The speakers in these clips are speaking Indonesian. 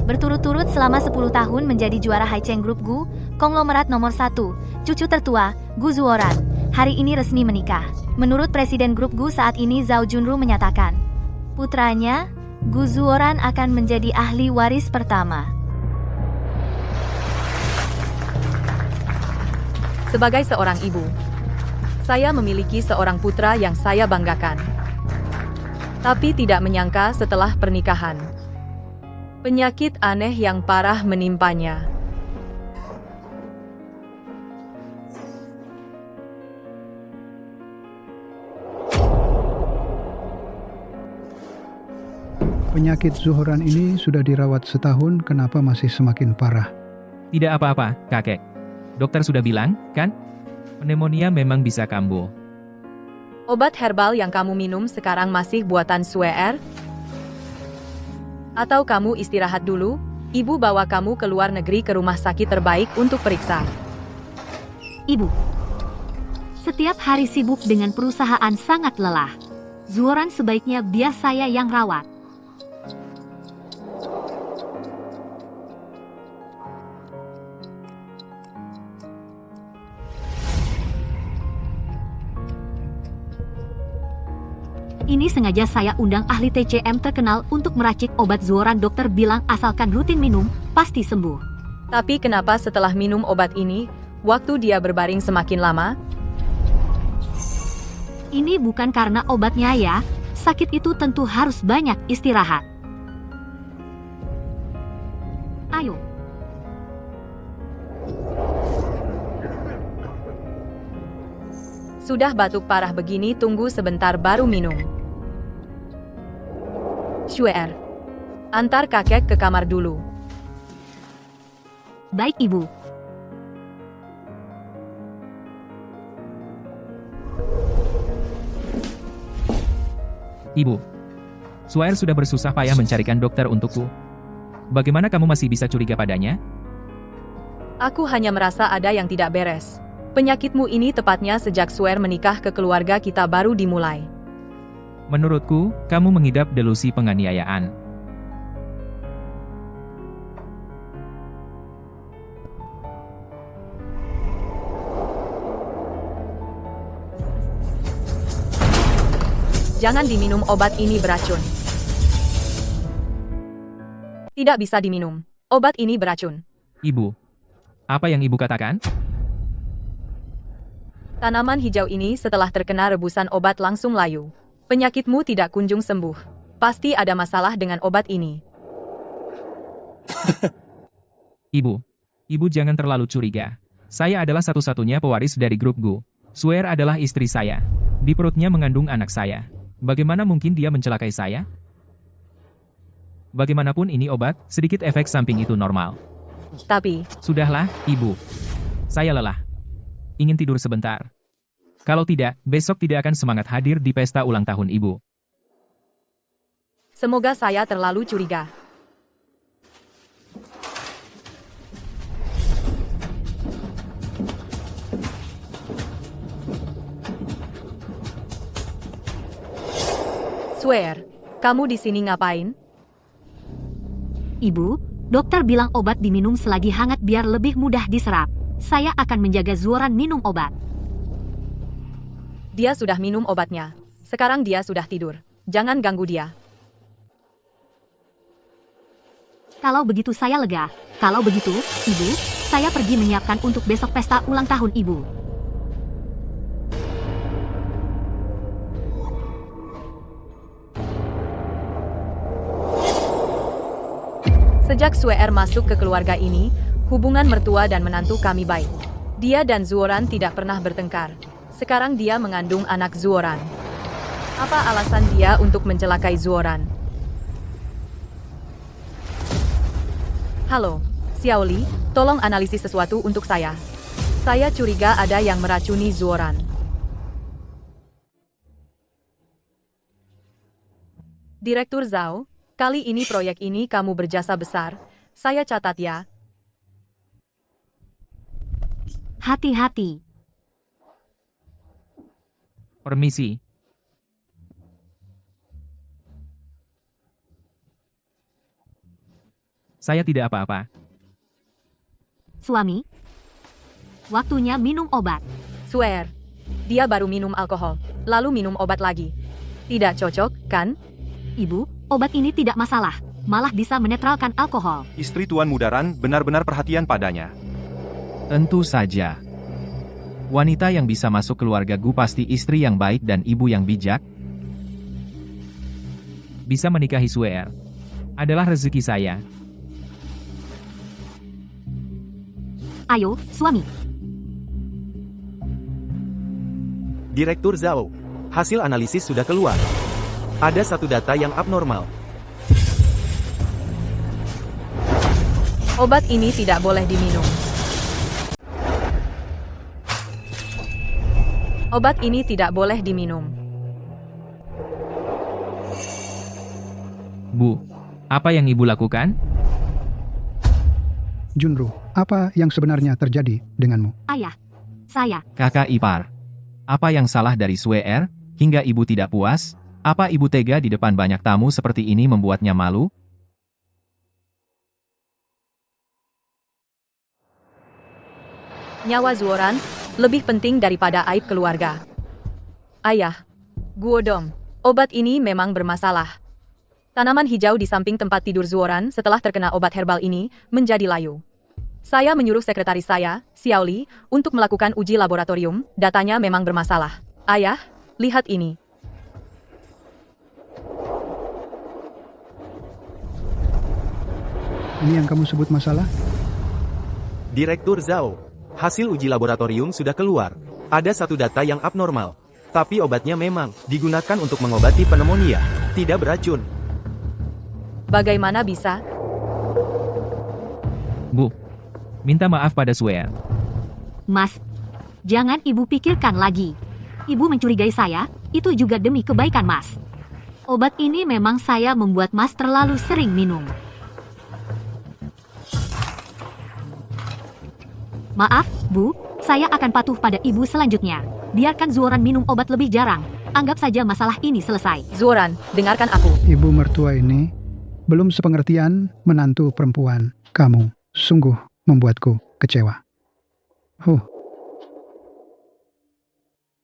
Berturut-turut selama 10 tahun menjadi juara Haicheng Group Gu, konglomerat nomor 1, cucu tertua, Gu Zuoran, hari ini resmi menikah. Menurut Presiden Grup Gu saat ini Zhao Junru menyatakan, putranya, Gu Zuoran akan menjadi ahli waris pertama. Sebagai seorang ibu, saya memiliki seorang putra yang saya banggakan. Tapi tidak menyangka setelah pernikahan, penyakit aneh yang parah menimpanya. Penyakit Zuhoran ini sudah dirawat setahun, kenapa masih semakin parah? Tidak apa-apa, kakek. Dokter sudah bilang, kan? Pneumonia memang bisa kambuh. Obat herbal yang kamu minum sekarang masih buatan Suer? Atau kamu istirahat dulu? Ibu bawa kamu ke luar negeri ke rumah sakit terbaik untuk periksa. Ibu, setiap hari sibuk dengan perusahaan sangat lelah. Zuoran sebaiknya biar saya yang rawat. Ini sengaja saya undang ahli TCM terkenal untuk meracik obat Zuoran. Dokter bilang asalkan rutin minum, pasti sembuh. Tapi kenapa setelah minum obat ini, waktu dia berbaring semakin lama? Ini bukan karena obatnya ya, sakit itu tentu harus banyak istirahat. Ayo. Sudah batuk parah begini, tunggu sebentar baru minum. Suer, antar kakek ke kamar dulu. Baik, Ibu. Ibu, Suer sudah bersusah payah mencarikan dokter untukku. Bagaimana kamu masih bisa curiga padanya? Aku hanya merasa ada yang tidak beres. Penyakitmu ini tepatnya sejak Suer menikah ke keluarga kita baru dimulai. Menurutku, kamu mengidap delusi penganiayaan. Jangan diminum, obat ini beracun. Tidak bisa diminum. Obat ini beracun. Ibu, apa yang ibu katakan? Tanaman hijau ini setelah terkena rebusan obat langsung layu. Penyakitmu tidak kunjung sembuh. Pasti ada masalah dengan obat ini. Ibu jangan terlalu curiga. Saya adalah satu-satunya pewaris dari Grup Gu. Suer adalah istri saya. Di perutnya mengandung anak saya. Bagaimana mungkin dia mencelakai saya? Bagaimanapun ini obat, sedikit efek samping itu normal. Tapi, Sudahlah, Ibu. Saya lelah. Ingin tidur sebentar. Kalau tidak, besok tidak akan semangat hadir di pesta ulang tahun Ibu. semoga saya terlalu curiga. Suer, kamu di sini ngapain? Ibu, dokter bilang obat diminum selagi hangat biar lebih mudah diserap. Saya akan menjaga Zuoran minum obat. Dia sudah minum obatnya. Sekarang dia sudah tidur. Jangan ganggu dia. Kalau begitu saya lega. Kalau begitu, Ibu, saya pergi menyiapkan untuk besok pesta ulang tahun Ibu. Sejak Suer masuk ke keluarga ini, hubungan mertua dan menantu kami baik. Dia dan Zuoran tidak pernah bertengkar. Sekarang dia mengandung anak Zuoran. Apa alasan dia untuk mencelakai Zuoran? Halo, Xiaoli, tolong analisis sesuatu untuk saya. Saya curiga ada yang meracuni Zuoran. Direktur Zhao, kali ini proyek ini kamu berjasa besar. Saya catat ya. Hati-hati. Permisi. Saya tidak apa-apa. Suami, waktunya minum obat. Swear. Dia baru minum alkohol, lalu minum obat lagi. Tidak cocok, kan? Ibu, obat ini tidak masalah, malah bisa menetralkan alkohol. Istri Tuan Mudaran benar-benar perhatian padanya. Tentu saja. Wanita yang bisa masuk keluarga Gu pasti istri yang baik dan ibu yang bijak. Bisa menikahi Swear adalah rezeki saya. Ayo, suami. Direktur Zhao, hasil analisis sudah keluar. Ada satu data yang abnormal. Obat ini tidak boleh diminum. Obat ini tidak boleh diminum. Bu, apa yang ibu lakukan? Junru, apa yang sebenarnya terjadi denganmu? Ayah, saya. Kakak ipar. Apa yang salah dari Swear, hingga ibu tidak puas? Apa ibu tega di depan banyak tamu seperti ini membuatnya malu? Nyawa Zuoran lebih penting daripada aib keluarga. Ayah, Guodong, obat ini memang bermasalah. Tanaman hijau di samping tempat tidur Zuoran setelah terkena obat herbal ini menjadi layu. Saya menyuruh sekretaris saya, Xiaoli, untuk melakukan uji laboratorium. Datanya memang bermasalah. Ayah, lihat ini. Ini yang kamu sebut masalah? Direktur Zhao, hasil uji laboratorium sudah keluar. Ada satu data yang abnormal. Tapi obatnya memang digunakan untuk mengobati pneumonia, tidak beracun. Bagaimana bisa? Bu, minta maaf pada Swear. Mas, jangan ibu pikirkan lagi. Ibu mencurigai saya, itu juga demi kebaikan Mas. Obat ini memang saya membuat Mas terlalu sering minum. Maaf, Bu, saya akan patuh pada ibu selanjutnya. Biarkan Zuoran minum obat lebih jarang. Anggap saja masalah ini selesai. Zuoran, dengarkan aku. Ibu mertua ini belum sepengertian menantu perempuan. Kamu sungguh membuatku kecewa.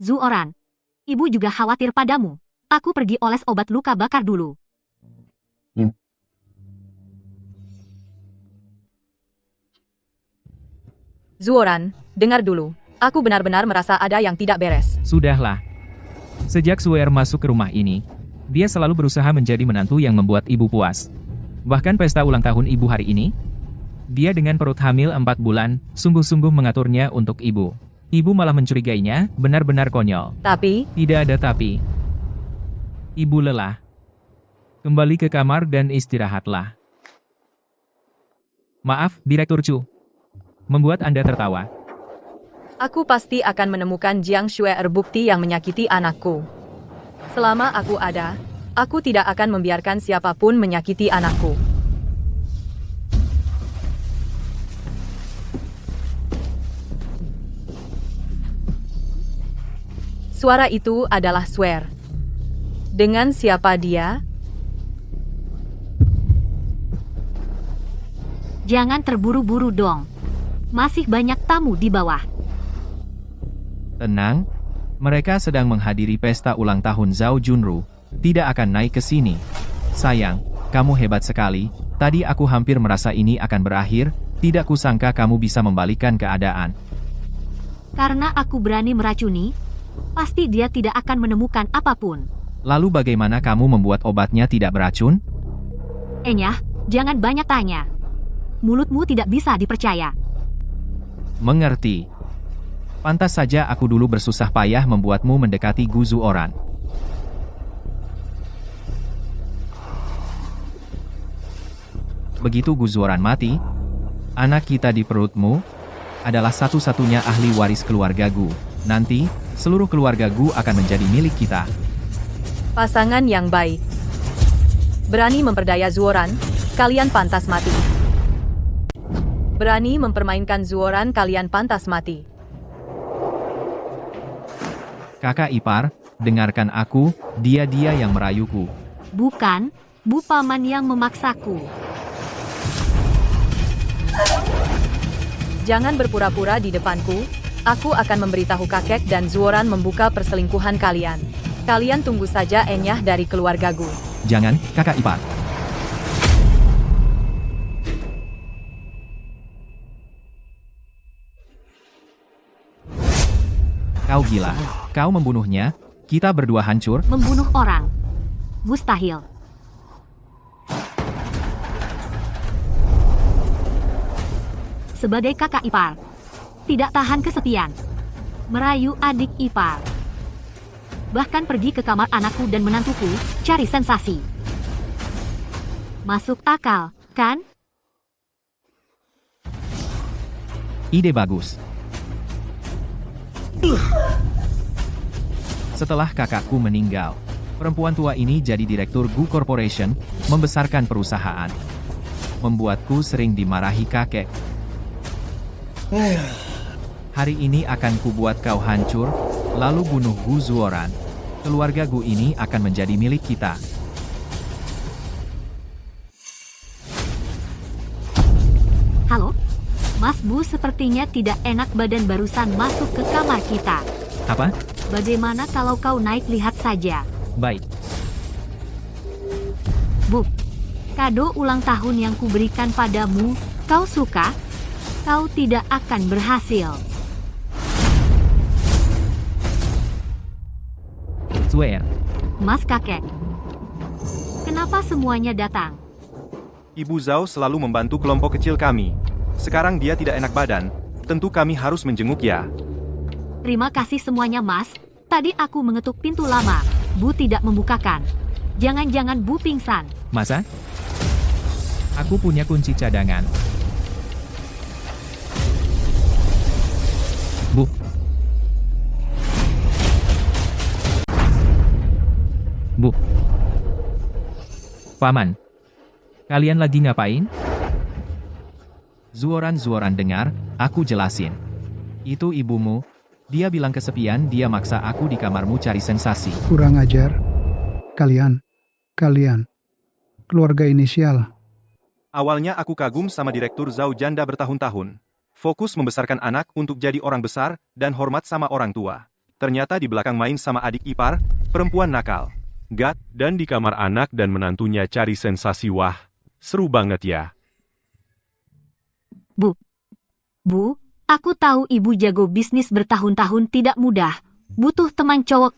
Zuoran, ibu juga khawatir padamu. Aku pergi oles obat luka bakar dulu. Zuoran, dengar dulu. Aku benar-benar merasa ada yang tidak beres. Sudahlah. Sejak Swear masuk ke rumah ini, dia selalu berusaha menjadi menantu yang membuat ibu puas. Bahkan pesta ulang tahun ibu hari ini, dia dengan perut hamil 4 bulan, sungguh-sungguh mengaturnya untuk ibu. Ibu malah mencurigainya, benar-benar konyol. Tapi, Tidak ada tapi. Ibu lelah. Kembali ke kamar dan istirahatlah. Maaf, Direktur Chu. Membuat Anda tertawa. aku pasti akan menemukan Jiang Shuer bukti yang menyakiti anakku. Selama aku ada, aku tidak akan membiarkan siapapun menyakiti anakku. Suara itu adalah Swear. Dengan siapa dia? Jangan terburu-buru dong. Masih banyak tamu di bawah. Tenang, mereka sedang menghadiri pesta ulang tahun Zhao Junru, tidak akan naik ke sini. Sayang, kamu hebat sekali, tadi aku hampir merasa ini akan berakhir, tidak kusangka kamu bisa membalikkan keadaan. Karena aku berani meracuni, pasti dia tidak akan menemukan apapun. Lalu bagaimana kamu membuat obatnya tidak beracun? Enyah, jangan banyak tanya. Mulutmu tidak bisa dipercaya. Mengerti. Pantas saja aku dulu bersusah payah membuatmu mendekati Gu Zuoran. Begitu Gu Zuoran mati, anak kita di perutmu adalah satu-satunya ahli waris keluarga Gu. Nanti, seluruh keluarga Gu akan menjadi milik kita. Pasangan yang baik. Berani memperdaya Zuoran, kalian pantas mati. Berani mempermainkan Zuoran, kalian pantas mati. Kakak ipar, dengarkan aku, dia yang merayuku. Bukan, Bu Paman yang memaksaku. Jangan berpura-pura di depanku. Aku akan memberitahu kakek dan Zuoran membuka perselingkuhan kalian. Kalian tunggu saja enyah dari keluarga Gu. Jangan, kakak ipar. Kau gila. Kau membunuhnya. Kita berdua hancur. Membunuh orang. Mustahil. Sebagai kakak ipar, tidak tahan kesepian. Merayu adik ipar. Bahkan pergi ke kamar anakku dan menantuku, cari sensasi. Masuk akal, kan? Ide bagus. Setelah kakakku meninggal, perempuan tua ini jadi direktur Gu Corporation, membesarkan perusahaan. Membuatku sering dimarahi kakek. Hari ini akan kubuat kau hancur, lalu bunuh Gu Zuoran. Keluarga Gu ini akan menjadi milik kita. Halo? Mas Bu sepertinya tidak enak badan barusan masuk ke kamar kita. Apa? Bagaimana kalau kau naik lihat saja? Baik. Bu, kado ulang tahun yang kuberikan padamu, kau suka? Kau tidak akan berhasil. Swear. Mas kakek. Kenapa semuanya datang? Ibu Zhao selalu membantu kelompok kecil kami. Sekarang dia tidak enak badan, tentu kami harus menjenguk ya. Terima kasih semuanya mas. Tadi aku mengetuk pintu lama. Bu tidak membukakan. Jangan-jangan Bu pingsan. Masa? Aku punya kunci cadangan. Bu. Bu. Paman. Kalian lagi ngapain? Zuoran dengar, aku jelasin. Itu ibumu. Dia bilang kesepian, dia maksa aku di kamarmu cari sensasi. Kurang ajar. Kalian. Keluarga inisial. Awalnya aku kagum sama Direktur Zhao janda bertahun-tahun. Fokus membesarkan anak untuk jadi orang besar, dan hormat sama orang tua. Ternyata di belakang main sama adik ipar, perempuan nakal. Gat, dan di kamar anak dan menantunya cari sensasi. Wah, seru banget ya. Bu, aku tahu ibu jago bisnis bertahun-tahun tidak mudah. Butuh teman cowok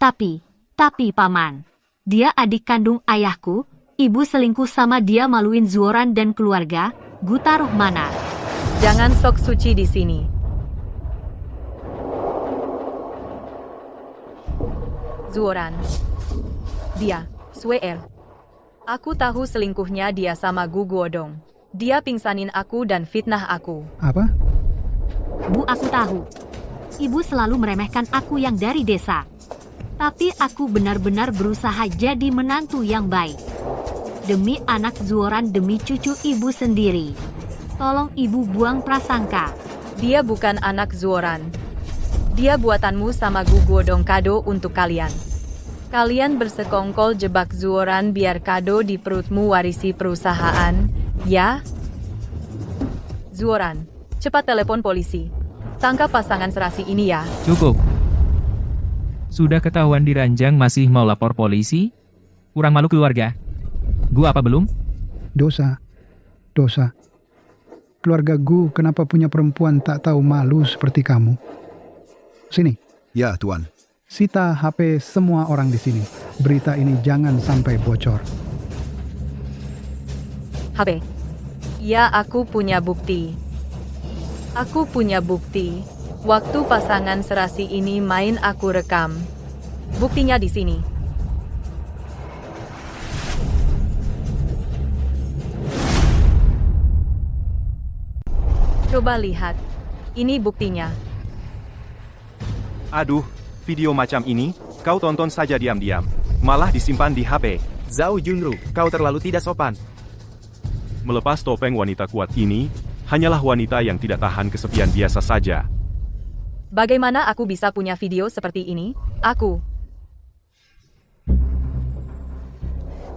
tapi paman. Dia adik kandung ayahku, ibu selingkuh sama dia maluin Zuoran dan keluarga, Gu taruh mana? Jangan sok suci di sini. Zuoran. Dia, swear. Aku tahu selingkuhnya dia sama Gu Guodong. Dia pingsanin aku dan fitnah aku. Apa? Bu, aku tahu. Ibu selalu meremehkan aku yang dari desa. Tapi aku benar-benar berusaha jadi menantu yang baik. Demi anak Zuoran, demi cucu ibu sendiri. Tolong ibu buang prasangka. Dia bukan anak Zuoran. Dia buatanmu sama Gu Guodong, kado untuk kalian. Kalian bersekongkol jebak Zuoran biar kado di perutmu warisi perusahaan, ya? Zuoran, cepat telepon polisi. Tangkap pasangan serasi ini ya. Cukup. Sudah ketahuan diranjang masih mau lapor polisi? Kurang malu keluarga. Gua apa belum? Dosa. Keluarga Gu kenapa punya perempuan tak tahu malu seperti kamu? Sini, Ya, Tuan. sita HP semua orang di sini. Berita ini jangan sampai bocor. HP. Ya, aku punya bukti. Waktu pasangan serasi ini main aku rekam. Buktinya di sini. Coba lihat. Ini buktinya. Aduh, video macam ini, kau tonton saja diam-diam. Malah disimpan di HP. Zhao Junru, kau terlalu tidak sopan. Melepas topeng wanita kuat ini, hanyalah wanita yang tidak tahan kesepian biasa saja. Bagaimana aku bisa punya video seperti ini?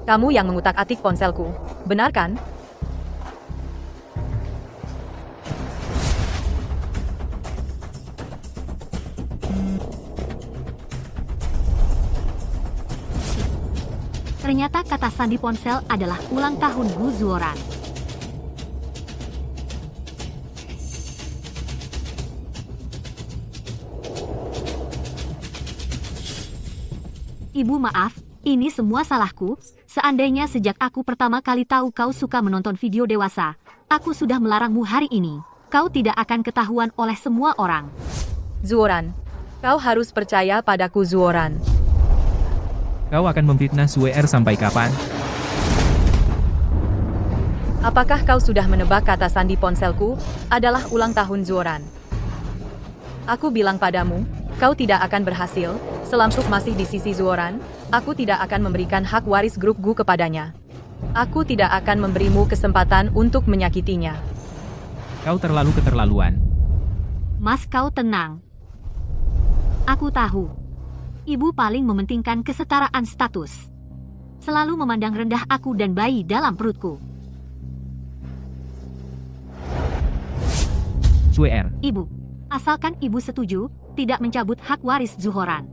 Kamu yang mengutak-atik ponselku, benar kan? Ternyata kata sandi ponsel adalah ulang tahun Gu Zuoran. Ibu maaf, ini semua salahku. Seandainya sejak aku pertama kali tahu kau suka menonton video dewasa, aku sudah melarangmu hari ini. Kau tidak akan ketahuan oleh semua orang. Zuoran, kau harus percaya padaku Zuoran. Kau akan memfitnah Suer sampai kapan? Apakah kau sudah menebak kata sandi ponselku adalah ulang tahun Zuoran? Aku bilang padamu, kau tidak akan berhasil. Selama masih di sisi Zuoran, aku tidak akan memberikan hak waris grup Gu kepadanya. Aku tidak akan memberimu kesempatan untuk menyakitinya. Kau terlalu keterlaluan. Mas, kau tenang. Aku tahu. Ibu paling mementingkan kesetaraan status. Selalu memandang rendah aku dan bayi dalam perutku. Suer, Ibu, asalkan ibu setuju, tidak mencabut hak waris Zuhoran.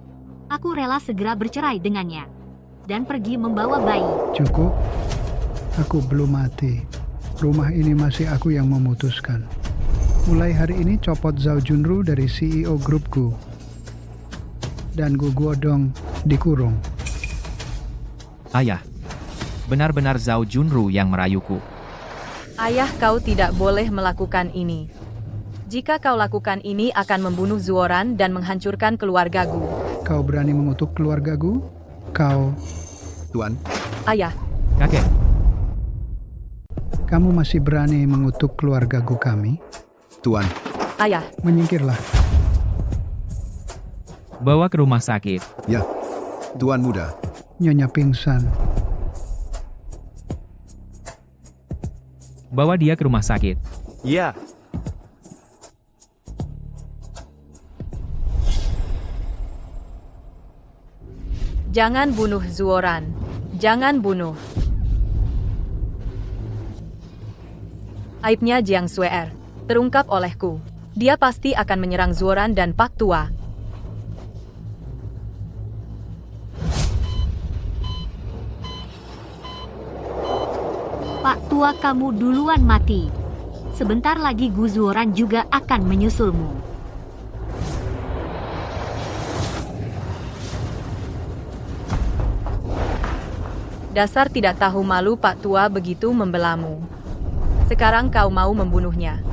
Aku rela segera bercerai dengannya. Dan pergi membawa bayi. Cukup. Aku belum mati. Rumah ini masih aku yang memutuskan. Mulai hari ini copot Zhao Junru dari CEO grupku. Dan Gu Guodong dikurung. Ayah. Benar-benar Zhao Junru yang merayuku. Ayah, kau tidak boleh melakukan ini. Jika kau lakukan ini akan membunuh Zuoran dan menghancurkan keluarga Gu. Kau berani mengutuk keluarga Gu? Kau... Tuan, Ayah, kakek. Kamu masih berani mengutuk keluarga Gu kami? Tuan, ayah, Menyingkirlah. Bawa ke rumah sakit. ya. Tuan muda, Nyonya pingsan. Bawa dia ke rumah sakit. Ya, jangan bunuh Zuoran. Jangan bunuh. Aibnya Jiang Suer terungkap olehku. Dia pasti akan menyerang Zuoran dan Pak Tua. Pak Tua, kamu duluan mati. Sebentar lagi Gu Zuoran juga akan menyusulmu. Dasar tidak tahu malu, Pak Tua begitu membelamu. Sekarang kau mau membunuhnya.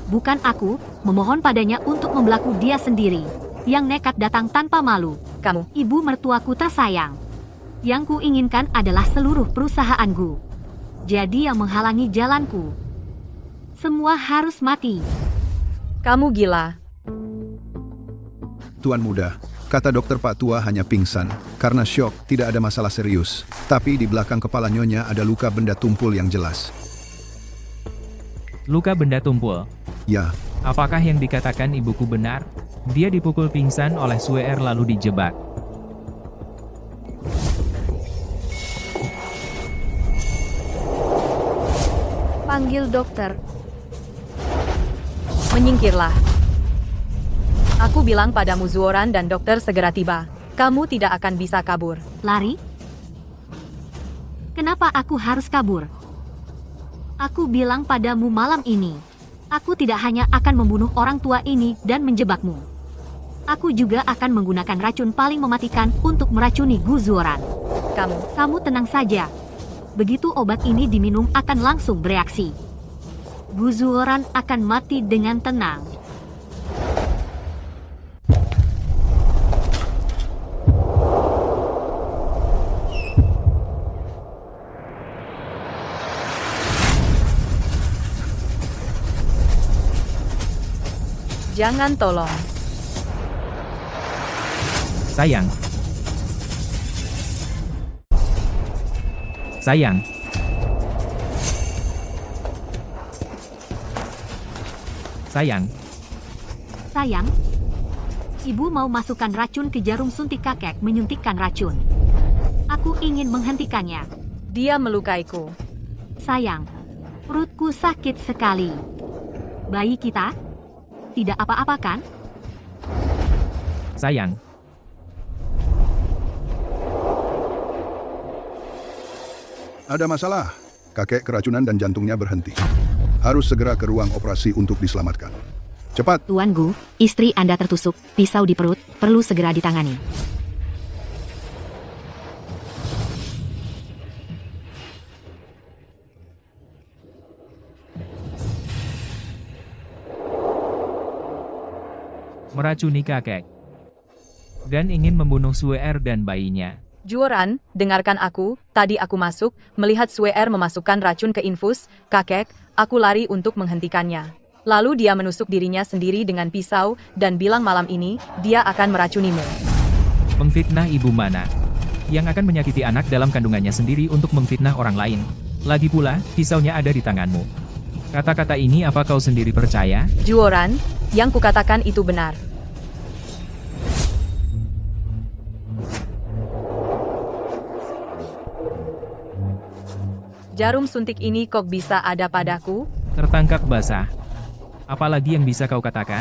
Bukan aku, memohon padanya untuk membelaku dia sendiri. Yang nekat datang tanpa malu. Kamu, Ibu mertuaku tersayang. Yang ku inginkan adalah seluruh perusahaanku. Jadi yang menghalangi jalanku. Semua harus mati. kamu gila. Tuan muda, kata dokter Pak Tua hanya pingsan. Karena syok, tidak ada masalah serius. Tapi di belakang kepala Nyonya ada luka benda tumpul yang jelas. Luka benda tumpul. Ya, Apakah yang dikatakan ibuku benar? Dia dipukul pingsan oleh Suer lalu dijebak. Panggil dokter. Menyingkirlah. Aku bilang padamu Zuoran dan dokter segera tiba. Kamu tidak akan bisa kabur. Lari? Kenapa aku harus kabur? Aku bilang padamu malam ini. Aku tidak hanya akan membunuh orang tua ini dan menjebakmu. Aku juga akan menggunakan racun paling mematikan untuk meracuni Gu Zuoran. Kamu tenang saja. Begitu obat ini diminum akan langsung bereaksi. Gu Zuoran akan mati dengan tenang. Jangan tolong. Sayang. Sayang. Sayang. Sayang, ibu mau masukkan racun ke jarum suntik kakek menyuntikkan racun. Aku ingin menghentikannya. Dia melukaiku. Sayang, perutku sakit sekali. Bayi kita? Tidak apa-apa kan? Sayang. Ada masalah. Kakek keracunan dan jantungnya berhenti. Harus segera ke ruang operasi untuk diselamatkan. Cepat. Tuan Gu, istri Anda tertusuk, pisau di perut, perlu segera ditangani. Meracuni kakek. Dan ingin membunuh Suer dan bayinya. Zuoran, dengarkan aku, tadi aku masuk, melihat Suer memasukkan racun ke infus, kakek, aku lari untuk menghentikannya. Lalu dia menusuk dirinya sendiri dengan pisau, dan bilang malam ini, dia akan meracunimu. Memfitnah ibu mana? Yang akan menyakiti anak dalam kandungannya sendiri untuk memfitnah orang lain. Lagi pula, pisaunya ada di tanganmu. Kata-kata ini apa kau sendiri percaya? Zuoran, yang kukatakan itu benar. Jarum suntik ini kok bisa ada padaku? Tertangkap basah. Apalagi yang bisa kau katakan?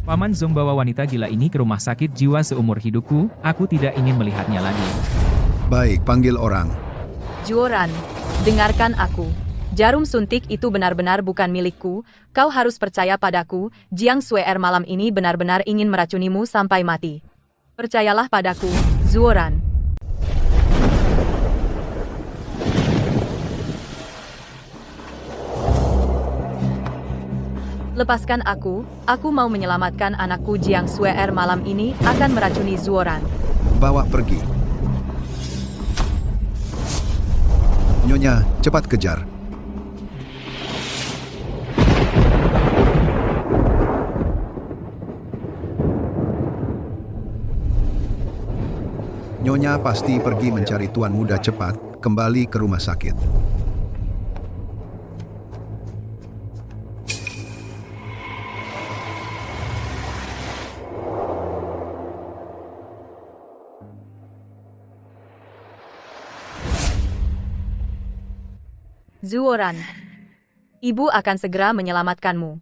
Paman Zong bawa wanita gila ini ke rumah sakit jiwa seumur hidupku, aku tidak ingin melihatnya lagi. Baik, panggil orang. Zuoran, dengarkan aku. Jarum suntik itu benar-benar bukan milikku, kau harus percaya padaku, Jiang Suer malam ini benar-benar ingin meracunimu sampai mati. Percayalah padaku, Zuoran. Lepaskan aku mau menyelamatkan anakku Jiang Suer malam ini akan meracuni Zuoran. Bawa pergi. Nyonya, cepat kejar. Nyonya pasti pergi mencari tuan muda cepat, kembali ke rumah sakit. Zuoran, ibu akan segera menyelamatkanmu.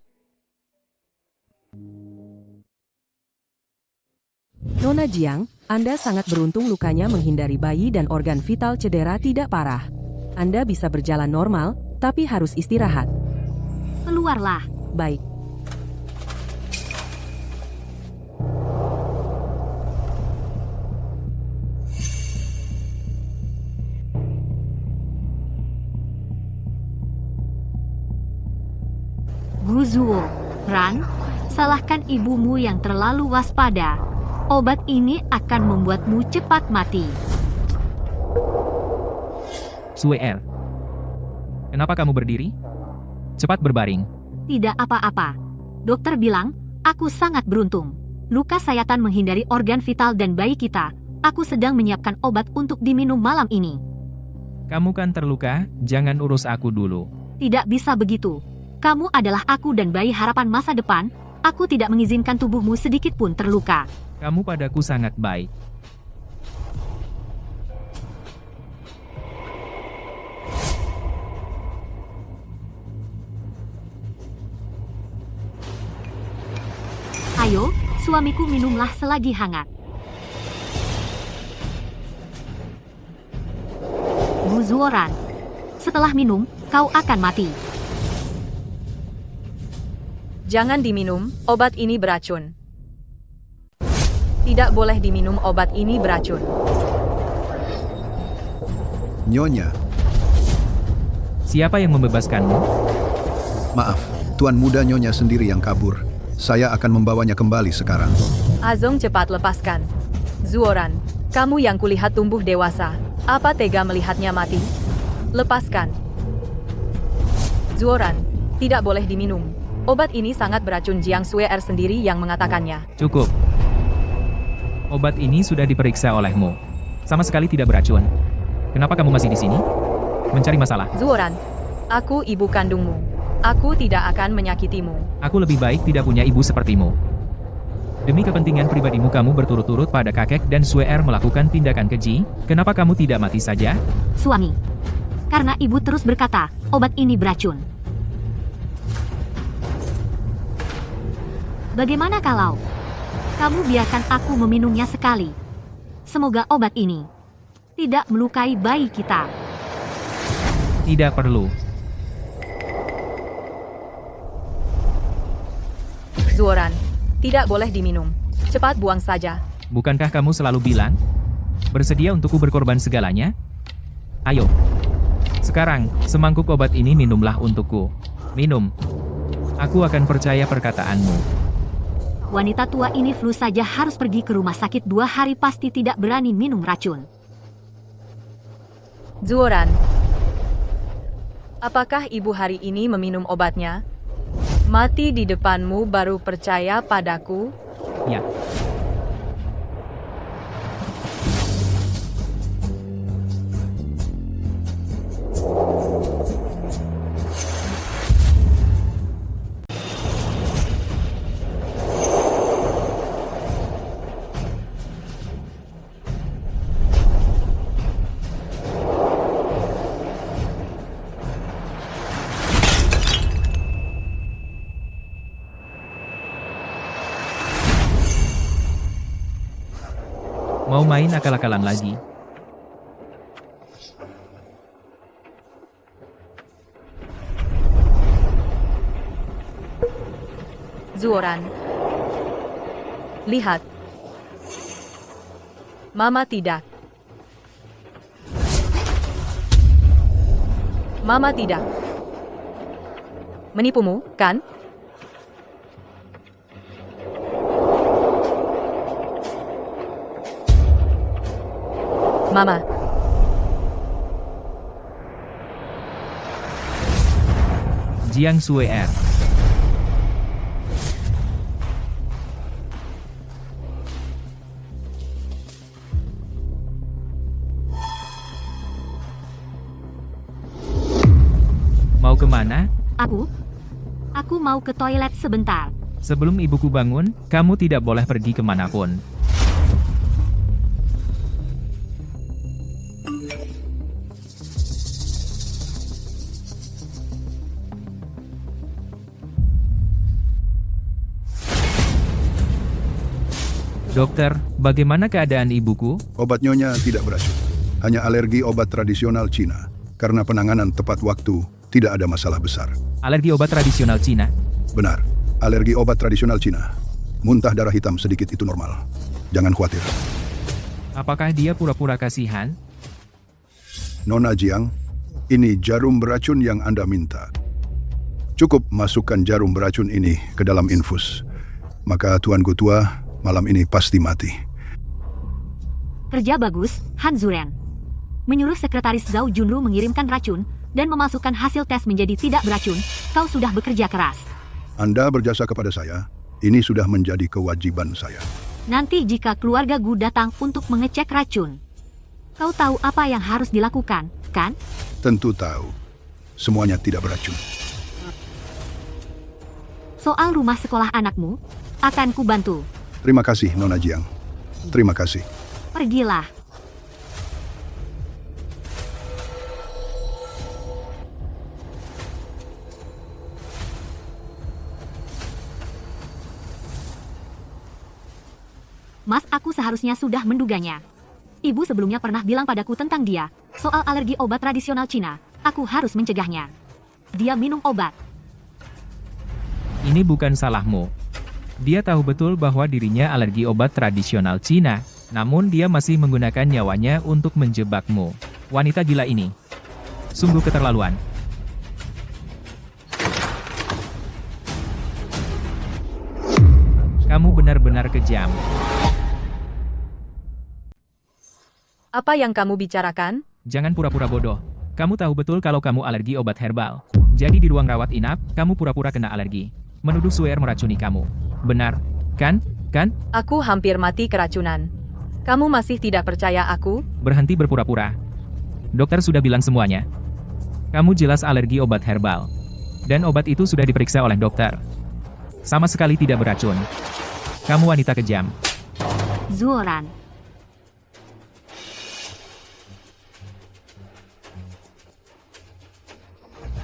Nona Jiang, Anda sangat beruntung lukanya menghindari bayi dan organ vital cedera tidak parah. Anda bisa berjalan normal, tapi harus istirahat. Keluarlah. Baik. Gu Zuoran, salahkan ibumu yang terlalu waspada. Obat ini akan membuatmu cepat mati. Suer. Kenapa kamu berdiri? Cepat berbaring. Tidak apa-apa. Dokter bilang, aku sangat beruntung. Luka sayatan menghindari organ vital dan bayi kita. Aku sedang menyiapkan obat untuk diminum malam ini. Kamu kan terluka, jangan urus aku dulu. Tidak bisa begitu. Kamu adalah aku dan bayi harapan masa depan. Aku tidak mengizinkan tubuhmu sedikit pun terluka. Kamu padaku sangat baik. Ayo, suamiku minumlah selagi hangat. Gu Zuoran, setelah minum, kau akan mati. Jangan diminum, obat ini beracun. Tidak boleh diminum, obat ini beracun. Nyonya, Siapa yang membebaskanmu? maaf, tuan muda Nyonya sendiri yang kabur. Saya akan membawanya kembali sekarang. Azong, cepat lepaskan. Zuoran, kamu yang kulihat tumbuh dewasa. Apa tega melihatnya mati? Lepaskan. Zuoran, tidak boleh diminum. Obat ini sangat beracun, Jiang Suer sendiri yang mengatakannya. Cukup. Obat ini sudah diperiksa olehmu. Sama sekali tidak beracun. Kenapa kamu masih di sini? Mencari masalah. Zuoran, aku ibu kandungmu. Aku tidak akan menyakitimu. Aku lebih baik tidak punya ibu sepertimu. Demi kepentingan pribadimu kamu berturut-turut pada kakek dan Suer melakukan tindakan keji, kenapa kamu tidak mati saja? Suami, karena ibu terus berkata, obat ini beracun. Bagaimana kalau kamu biarkan aku meminumnya sekali? Semoga obat ini tidak melukai bayi kita. Tidak perlu. Zuoran, tidak boleh diminum. Cepat buang saja. Bukankah kamu selalu bilang? Bersedia untukku berkorban segalanya? Ayo. Sekarang, semangkuk obat ini minumlah untukku. Minum. Aku akan percaya perkataanmu. Wanita tua ini flu saja harus pergi ke rumah sakit 2 hari pasti tidak berani minum racun. Zuoran, apakah ibu hari ini meminum obatnya? Mati di depanmu baru percaya padaku? Ya. Mau main akal-akalan lagi? Zuoran, lihat. Mama tidak. Mama tidak. Menipumu, kan? Mama. Jiang Suer. Mau kemana? Aku mau ke toilet sebentar. Sebelum ibuku bangun, kamu tidak boleh pergi kemanapun. Dokter, bagaimana keadaan ibuku? Obat nyonya tidak beracun. Hanya alergi obat tradisional Cina. Karena penanganan tepat waktu, tidak ada masalah besar. Alergi obat tradisional Cina? Benar, alergi obat tradisional Cina. Muntah darah hitam sedikit itu normal. Jangan khawatir. Apakah dia pura-pura kasihan? Nona Jiang, ini jarum beracun yang Anda minta. Cukup masukkan jarum beracun ini ke dalam infus. Maka tuanku tua malam ini pasti mati. Kerja bagus, Han Zuren. Menyuruh sekretaris Zhao Junru mengirimkan racun dan memasukkan hasil tes menjadi tidak beracun. Kau sudah bekerja keras. Anda berjasa kepada saya. Ini sudah menjadi kewajiban saya. Nanti jika keluarga Gu datang untuk mengecek racun, kau tahu apa yang harus dilakukan, kan? Tentu tahu. Semuanya tidak beracun. Soal rumah sekolah anakmu, akan ku bantu. Terima kasih, Nona Jiang. Terima kasih. Pergilah. Mas, aku seharusnya sudah menduganya. Ibu sebelumnya pernah bilang padaku tentang dia, soal alergi obat tradisional Cina. Aku harus mencegahnya. Dia minum obat. Ini bukan salahmu. Dia tahu betul bahwa dirinya alergi obat tradisional Cina, namun dia masih menggunakan nyawanya untuk menjebakmu. Wanita gila ini. Sungguh keterlaluan. Kamu benar-benar kejam. Apa yang kamu bicarakan? Jangan pura-pura bodoh. Kamu tahu betul kalau kamu alergi obat herbal. Jadi di ruang rawat inap, kamu pura-pura kena alergi. Menuduh Suer meracuni kamu. Benar, kan? Kan? Aku hampir mati keracunan. Kamu masih tidak percaya aku? Berhenti berpura-pura. Dokter sudah bilang semuanya. Kamu jelas alergi obat herbal. Dan obat itu sudah diperiksa oleh dokter. Sama sekali tidak beracun. Kamu wanita kejam. Zuoran.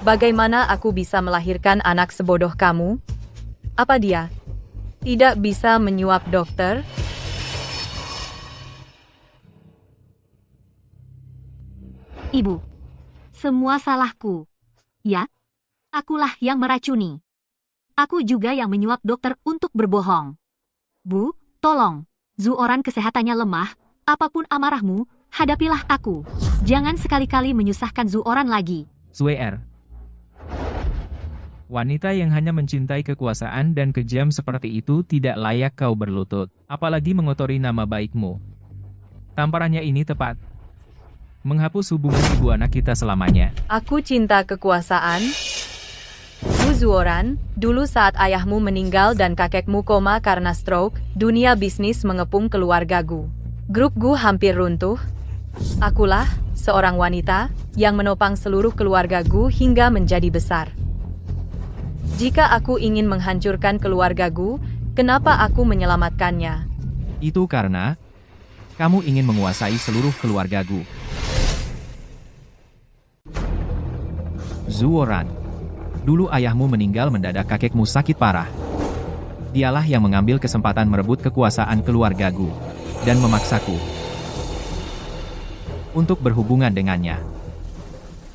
Bagaimana aku bisa melahirkan anak sebodoh kamu? Apa dia tidak bisa menyuap dokter? Ibu. Semua salahku. Ya, akulah yang meracuni. Aku juga yang menyuap dokter untuk berbohong. Bu, tolong. Zuoran kesehatannya lemah. Apapun amarahmu, hadapilah aku. Jangan sekali-kali menyusahkan Zuoran lagi. Suer. Wanita yang hanya mencintai kekuasaan dan kejam seperti itu tidak layak kau berlutut, apalagi mengotori nama baikmu. Tamparannya ini tepat. Menghapus hubungan ibu anak kita selamanya. Aku cinta kekuasaan. Gu Zuoran, dulu saat ayahmu meninggal dan kakekmu koma karena stroke, dunia bisnis mengepung keluarga Gu. Grup Gu hampir runtuh. Akulah, seorang wanita, yang menopang seluruh keluarga Gu hingga menjadi besar. Jika aku ingin menghancurkan keluarga Gu, kenapa aku menyelamatkannya? Itu karena kamu ingin menguasai seluruh keluarga Gu. Zuoran, dulu ayahmu meninggal mendadak kakekmu sakit parah. Dialah yang mengambil kesempatan merebut kekuasaan keluarga Gu dan memaksaku untuk berhubungan dengannya.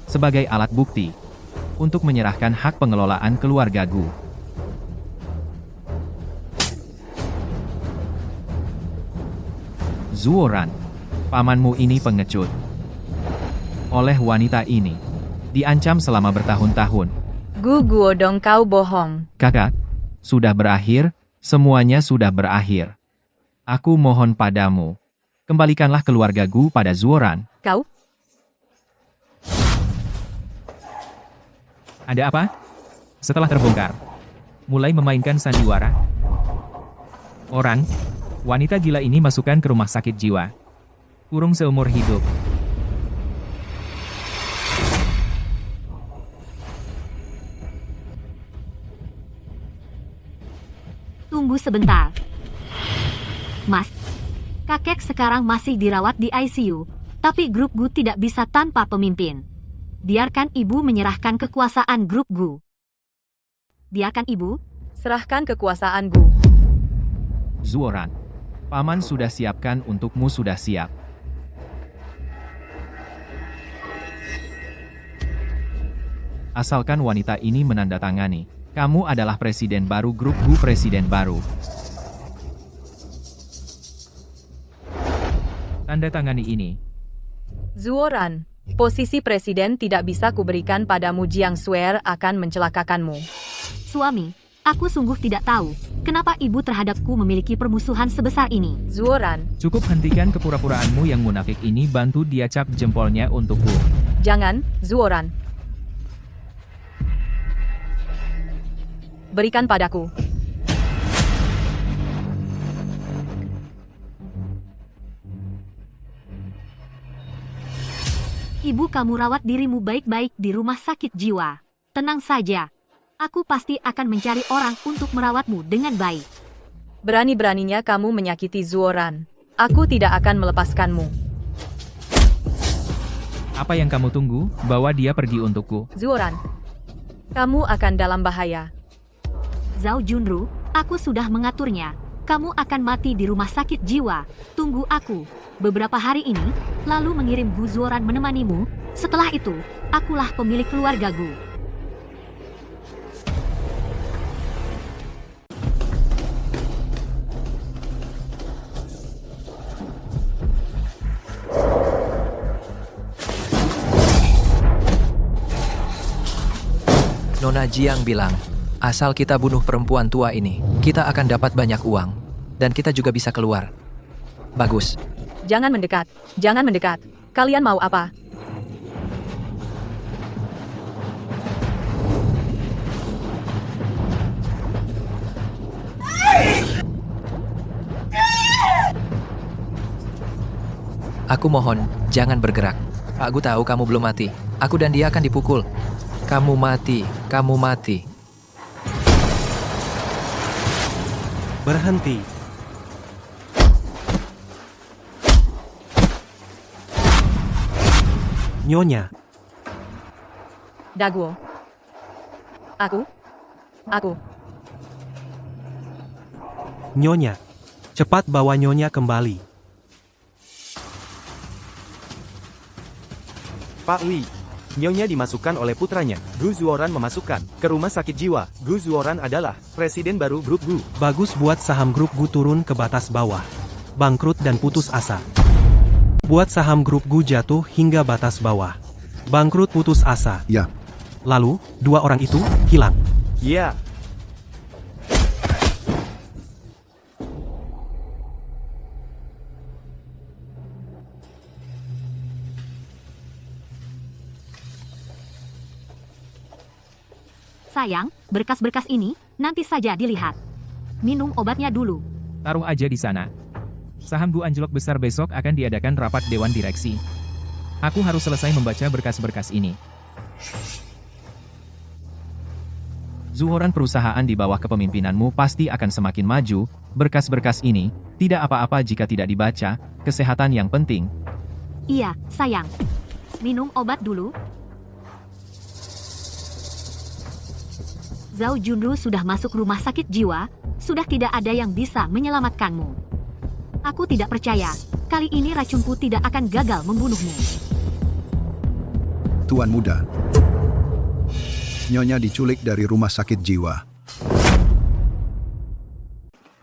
Sebagai alat bukti, untuk menyerahkan hak pengelolaan keluarga Gu. Zuoran, pamanmu ini pengecut. Oleh wanita ini, diancam selama bertahun-tahun. Gu Guodong, kau bohong. Kakak, sudah berakhir, semuanya sudah berakhir. Aku mohon padamu, kembalikanlah keluarga Gu pada Zuoran. Kau? Ada apa? Setelah terbongkar, mulai memainkan sandiwara. Orang, wanita gila ini masukkan ke rumah sakit jiwa. Kurung seumur hidup. Tunggu sebentar. Mas, kakek sekarang masih dirawat di ICU, tapi grup Gu tidak bisa tanpa pemimpin. Biarkan ibu menyerahkan kekuasaan grup Gu. Biarkan ibu. Serahkan kekuasaan Gu. Zuoran, paman sudah siapkan untukmu sudah siap. Asalkan wanita ini menandatangani, kamu adalah presiden baru grup Gu, presiden baru. Tanda tangani ini. Zuoran, posisi presiden tidak bisa kuberikan padamu. Jiang Suer akan mencelakakanmu. Suami, aku sungguh tidak tahu kenapa ibu terhadapku memiliki permusuhan sebesar ini. Zuoran, Cukup hentikan kepura-puraanmu yang munafik ini, bantu dia cap jempolnya untukku. jangan, Zuoran. Berikan padaku. Ibu, kamu rawat dirimu baik-baik di rumah sakit jiwa. Tenang saja. Aku pasti akan mencari orang untuk merawatmu dengan baik. Berani-beraninya kamu menyakiti Zuoran. Aku tidak akan melepaskanmu. Apa yang kamu tunggu? Bawa dia pergi untukku. Zuoran, kamu akan dalam bahaya. Zhao Junru, aku sudah mengaturnya. Kamu akan mati di rumah sakit jiwa. Tunggu aku. Beberapa hari ini, lalu mengirim Gu Zuoran menemanimu. Setelah itu, akulah pemilik keluarga Gu. Nona Jiang bilang, asal kita bunuh perempuan tua ini, kita akan dapat banyak uang. Dan kita juga bisa keluar. Bagus. Jangan mendekat. Jangan mendekat. Kalian mau apa? Aku mohon, jangan bergerak. Pak Gu tahu kamu belum mati. Aku dan dia akan dipukul. Kamu mati. Kamu mati. Berhenti. Nyonya, Daguo. Aku. Nyonya, cepat bawa Nyonya kembali. Pak Li. Nyonya dimasukkan oleh putranya. Gu Zuoran memasukkan ke rumah sakit jiwa. Gu Zuoran adalah presiden baru grup Gu. Bagus buat saham grup Gu turun ke batas bawah. Bangkrut dan putus asa. Buat saham grup Gu jatuh hingga batas bawah. Bangkrut putus asa. Ya, Lalu, dua orang itu hilang. Ya. Sayang, berkas-berkas ini nanti saja dilihat. Minum obatnya dulu. Taruh aja di sana. Saham Gu anjlok besar besok akan diadakan rapat dewan direksi. Aku harus selesai membaca berkas-berkas ini. Zuoran, perusahaan di bawah kepemimpinanmu pasti akan semakin maju. Berkas-berkas ini tidak apa-apa jika tidak dibaca. Kesehatan yang penting. Iya, sayang. Minum obat dulu. Zhao Junru sudah masuk rumah sakit jiwa, sudah tidak ada yang bisa menyelamatkanmu. Aku tidak percaya, kali ini racunku tidak akan gagal membunuhmu. Tuan muda. Nyonya diculik dari rumah sakit jiwa.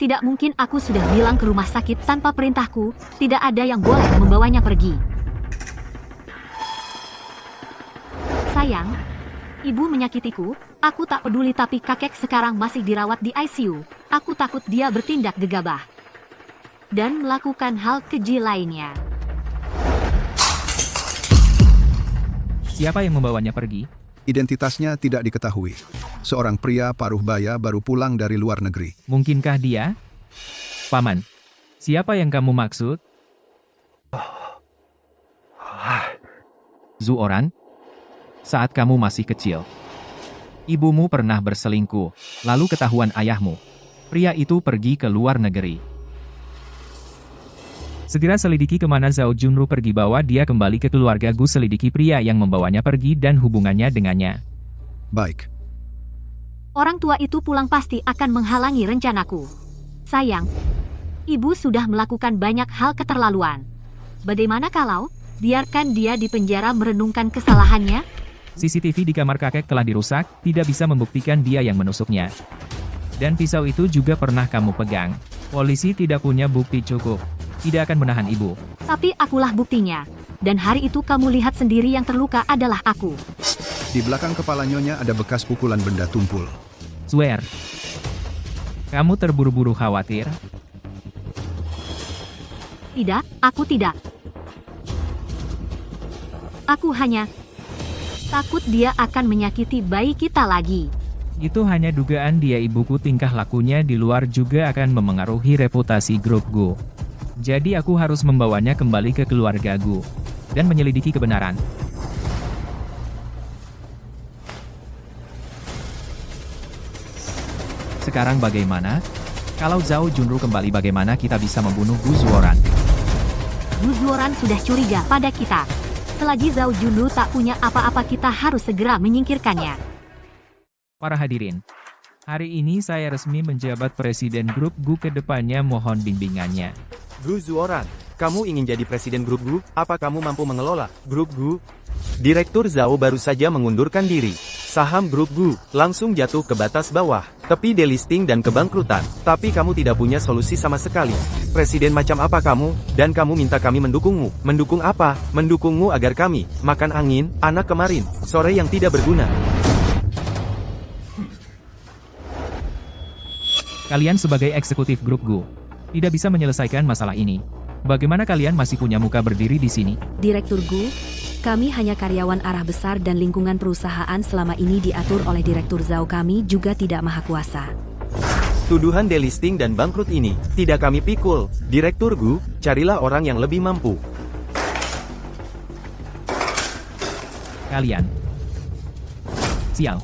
Tidak mungkin aku sudah bilang ke rumah sakit tanpa perintahku, tidak ada yang boleh membawanya pergi. Sayang, ibu menyakitiku, aku tak peduli tapi kakek sekarang masih dirawat di ICU. Aku takut dia bertindak gegabah dan melakukan hal keji lainnya. Siapa yang membawanya pergi? Identitasnya tidak diketahui. Seorang pria paruh baya baru pulang dari luar negeri. Mungkinkah dia? Paman, siapa yang kamu maksud? Zuoran, saat kamu masih kecil, ibumu pernah berselingkuh, lalu ketahuan ayahmu. Pria itu pergi ke luar negeri. Segera selidiki kemana Zhao Junru pergi, bawa dia kembali ke keluarga Gu, selidiki pria yang membawanya pergi dan hubungannya dengannya. Baik. Orang tua itu pulang pasti akan menghalangi rencanaku. Sayang, ibu sudah melakukan banyak hal keterlaluan. Bagaimana kalau biarkan dia di penjara merenungkan kesalahannya? CCTV di kamar kakek telah dirusak, tidak bisa membuktikan dia yang menusuknya. Dan pisau itu juga pernah kamu pegang. Polisi tidak punya bukti cukup. Tidak akan menahan ibu. Tapi akulah buktinya. Dan hari itu kamu lihat sendiri yang terluka adalah aku. Di belakang kepala Nyonya ada bekas pukulan benda tumpul. Swear. Kamu terburu-buru khawatir? Tidak, aku tidak. Aku hanya takut dia akan menyakiti bayi kita lagi. Itu hanya dugaan dia, ibuku. Tingkah lakunya di luar juga akan memengaruhi reputasi grup Gu. Jadi aku harus membawanya kembali ke keluarga Gu dan menyelidiki kebenaran. Sekarang bagaimana? Kalau Zhao Junru kembali, bagaimana kita bisa membunuh Gu Zuoran? Gu Zuoran sudah curiga pada kita. Selagi Zhao Junru tak punya apa-apa, kita harus segera menyingkirkannya. Para hadirin, hari ini saya resmi menjabat presiden grup Gu, ke depannya mohon bimbingannya. Gu Zuoran, kamu ingin jadi presiden grup Gu? Apa kamu mampu mengelola grup Gu? Direktur Zhao baru saja mengundurkan diri. Saham grup Gu langsung jatuh ke batas bawah, tepi delisting dan kebangkrutan. Tapi kamu tidak punya solusi sama sekali. Presiden macam apa kamu? Dan kamu minta kami mendukungmu. Mendukung apa? Mendukungmu agar kami makan angin, anak kemarin, sore yang tidak berguna. Kalian sebagai eksekutif grup Gu tidak bisa menyelesaikan masalah ini. Bagaimana kalian masih punya muka berdiri di sini? Direktur Gu, kami hanya karyawan arah besar dan lingkungan perusahaan selama ini diatur oleh Direktur Zhao, kami juga tidak maha kuasa. Tuduhan delisting dan bangkrut ini tidak kami pikul. Direktur Gu, carilah orang yang lebih mampu. Kalian. Sial.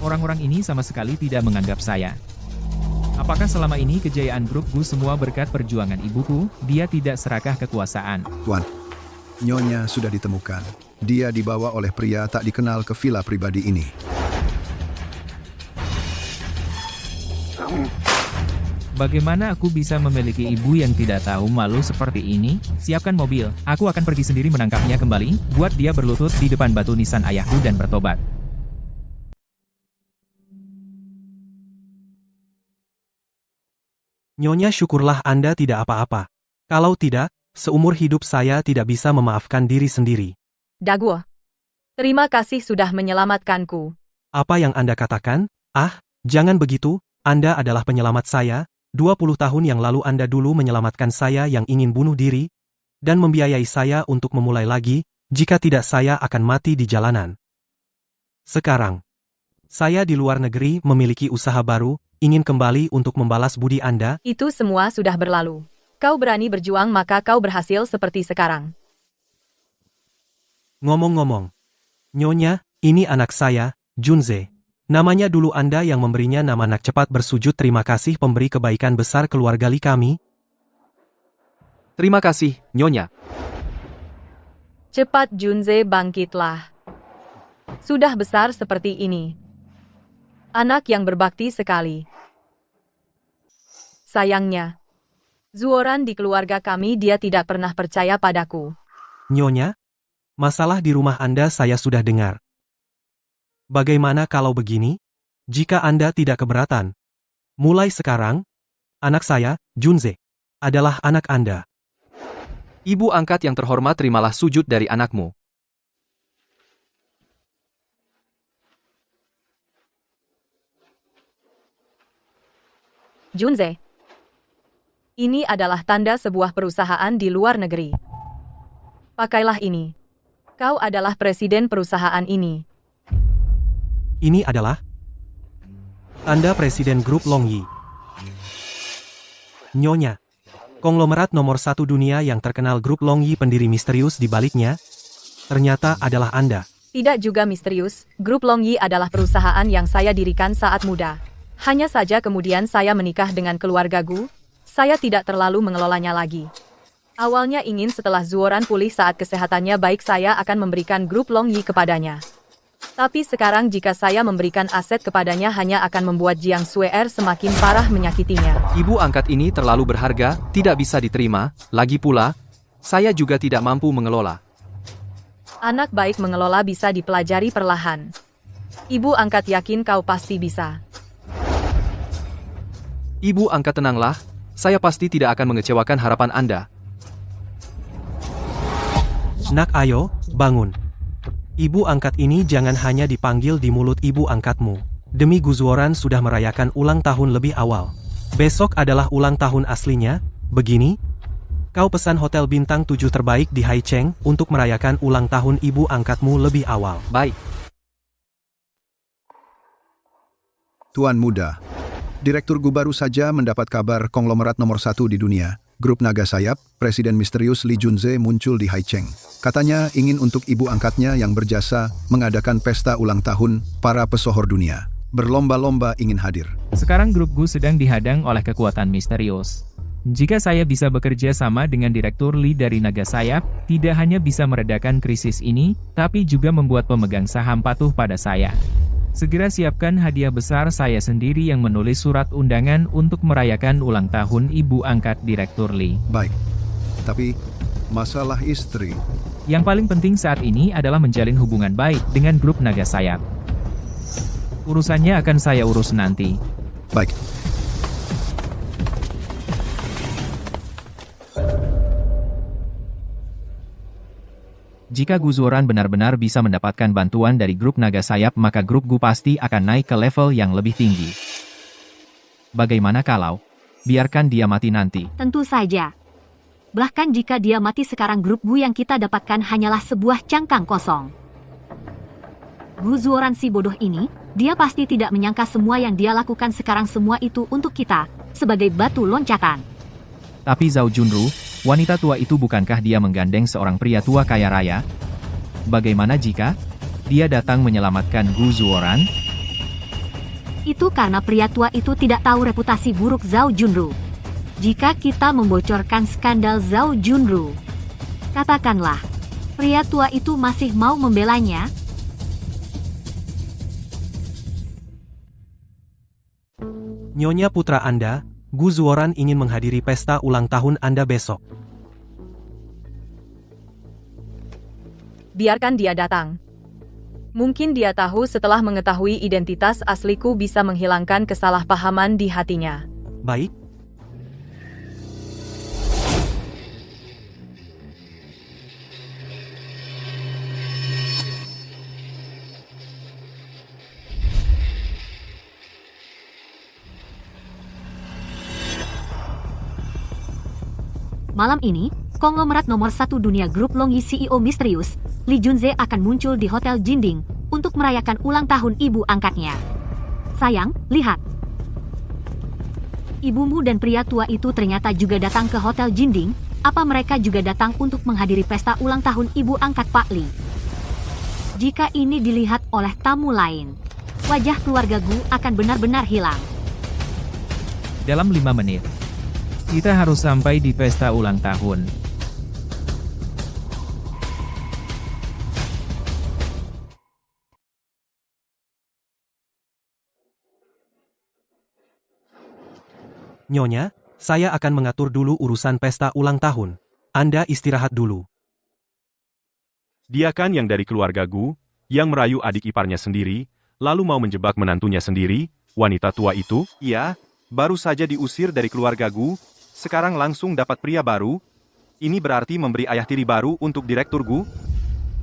Orang-orang ini sama sekali tidak menganggap saya. Apakah selama ini kejayaan grup Gu semua berkat perjuangan ibuku? Dia tidak serakah kekuasaan. Tuan, Nyonya sudah ditemukan. Dia dibawa oleh pria tak dikenal ke villa pribadi ini. Bagaimana aku bisa memiliki ibu yang tidak tahu malu seperti ini? Siapkan mobil, aku akan pergi sendiri menangkapnya kembali, buat dia berlutut di depan batu nisan ayahku dan bertobat. Nyonya, syukurlah Anda tidak apa-apa. Kalau tidak, seumur hidup saya tidak bisa memaafkan diri sendiri. Daguo. Terima kasih sudah menyelamatkanku. Apa yang Anda katakan? Ah, jangan begitu, Anda adalah penyelamat saya. 20 tahun yang lalu Anda dulu menyelamatkan saya yang ingin bunuh diri, dan membiayai saya untuk memulai lagi, jika tidak saya akan mati di jalanan. Sekarang, saya di luar negeri memiliki usaha baru, ingin kembali untuk membalas budi Anda. Itu semua sudah berlalu. Kau berani berjuang maka kau berhasil seperti sekarang. Ngomong-ngomong, Nyonya, ini anak saya, Junze. Namanya dulu Anda yang memberinya nama nak cepat bersujud terima kasih pemberi kebaikan besar keluarga Li kami. Terima kasih, Nyonya. Cepat Junze bangkitlah. Sudah besar seperti ini. Anak yang berbakti sekali. Sayangnya, Zuoran di keluarga kami dia tidak pernah percaya padaku. Nyonya, masalah di rumah Anda saya sudah dengar. Bagaimana kalau begini? Jika Anda tidak keberatan, mulai sekarang, anak saya, Junze, adalah anak Anda. Ibu angkat yang terhormat, terimalah sujud dari anakmu. Junze, ini adalah tanda sebuah perusahaan di luar negeri. Pakailah ini. Kau adalah presiden perusahaan ini. Ini adalah tanda Presiden Grup Longyi. Nyonya, konglomerat nomor 1 dunia yang terkenal Grup Longyi pendiri misterius di baliknya, ternyata adalah Anda. Tidak juga misterius, Grup Longyi adalah perusahaan yang saya dirikan saat muda. Hanya saja kemudian saya menikah dengan keluarga Gu, saya tidak terlalu mengelolanya lagi. Awalnya ingin setelah Zuoran pulih saat kesehatannya baik saya akan memberikan Grup Longyi kepadanya. Tapi sekarang jika saya memberikan aset kepadanya hanya akan membuat Jiang Suer semakin parah menyakitinya. Ibu angkat ini terlalu berharga, tidak bisa diterima, lagi pula, saya juga tidak mampu mengelola. Anak baik mengelola bisa dipelajari perlahan. Ibu angkat yakin kau pasti bisa. Ibu angkat tenanglah, saya pasti tidak akan mengecewakan harapan Anda. Nak ayo, bangun. Ibu angkat ini jangan hanya dipanggil di mulut ibu angkatmu. Demi Guzuoran sudah merayakan ulang tahun lebih awal. Besok adalah ulang tahun aslinya, begini. Kau pesan hotel bintang 7 terbaik di Haicheng untuk merayakan ulang tahun ibu angkatmu lebih awal. Baik. Tuan Muda, Direktur Gu baru saja mendapat kabar konglomerat nomor 1 di dunia, Grup Naga Sayap, Presiden misterius Li Junze muncul di Haicheng. Katanya ingin untuk ibu angkatnya yang berjasa mengadakan pesta ulang tahun para pesohor dunia. Berlomba-lomba ingin hadir. Sekarang grup Gu sedang dihadang oleh kekuatan misterius. Jika saya bisa bekerja sama dengan Direktur Li dari Naga Sayap, tidak hanya bisa meredakan krisis ini, tapi juga membuat pemegang saham patuh pada saya. Segera siapkan hadiah besar, saya sendiri yang menulis surat undangan untuk merayakan ulang tahun ibu angkat Direktur Li. Baik, tapi masalah istri. Yang paling penting saat ini adalah menjalin hubungan baik dengan grup Naga Sayap. Urusannya akan saya urus nanti. Baik. Jika Guzuoran benar-benar bisa mendapatkan bantuan dari grup Naga Sayap maka grup Gu pasti akan naik ke level yang lebih tinggi. Bagaimana kalau biarkan dia mati nanti? Tentu saja. Bahkan jika dia mati sekarang grup Gu yang kita dapatkan hanyalah sebuah cangkang kosong. Gu Zuoran si bodoh ini, dia pasti tidak menyangka semua yang dia lakukan sekarang semua itu untuk kita, sebagai batu loncatan. Tapi Zhao Junru, wanita tua itu bukankah dia menggandeng seorang pria tua kaya raya? Bagaimana jika dia datang menyelamatkan Gu Zuoran? Itu karena pria tua itu tidak tahu reputasi buruk Zhao Junru. Jika kita membocorkan skandal Zhao Junru, katakanlah, pria tua itu masih mau membelanya? Nyonya putra Anda, Gu Zuoran ingin menghadiri pesta ulang tahun Anda besok. Biarkan dia datang. Mungkin dia tahu setelah mengetahui identitas asliku bisa menghilangkan kesalahpahaman di hatinya. Baik. Malam ini, konglomerat nomor 1 dunia grup Longyi CEO misterius, Lee Junze akan muncul di Hotel Jinding untuk merayakan ulang tahun ibu angkatnya. Sayang, lihat. Ibumu dan pria tua itu ternyata juga datang ke Hotel Jinding. Apa mereka juga datang untuk menghadiri pesta ulang tahun ibu angkat Pak Lee? Jika ini dilihat oleh tamu lain, wajah keluarga Gu akan benar-benar hilang. Dalam 5 menit, kita harus sampai di pesta ulang tahun. Nyonya, saya akan mengatur dulu urusan pesta ulang tahun. Anda istirahat dulu. Dia kan yang dari keluarga Gu, yang merayu adik iparnya sendiri, lalu mau menjebak menantunya sendiri, wanita tua itu, iya, baru saja diusir dari keluarga Gu, sekarang langsung dapat pria baru. Ini berarti memberi ayah tiri baru untuk Direktur Gu?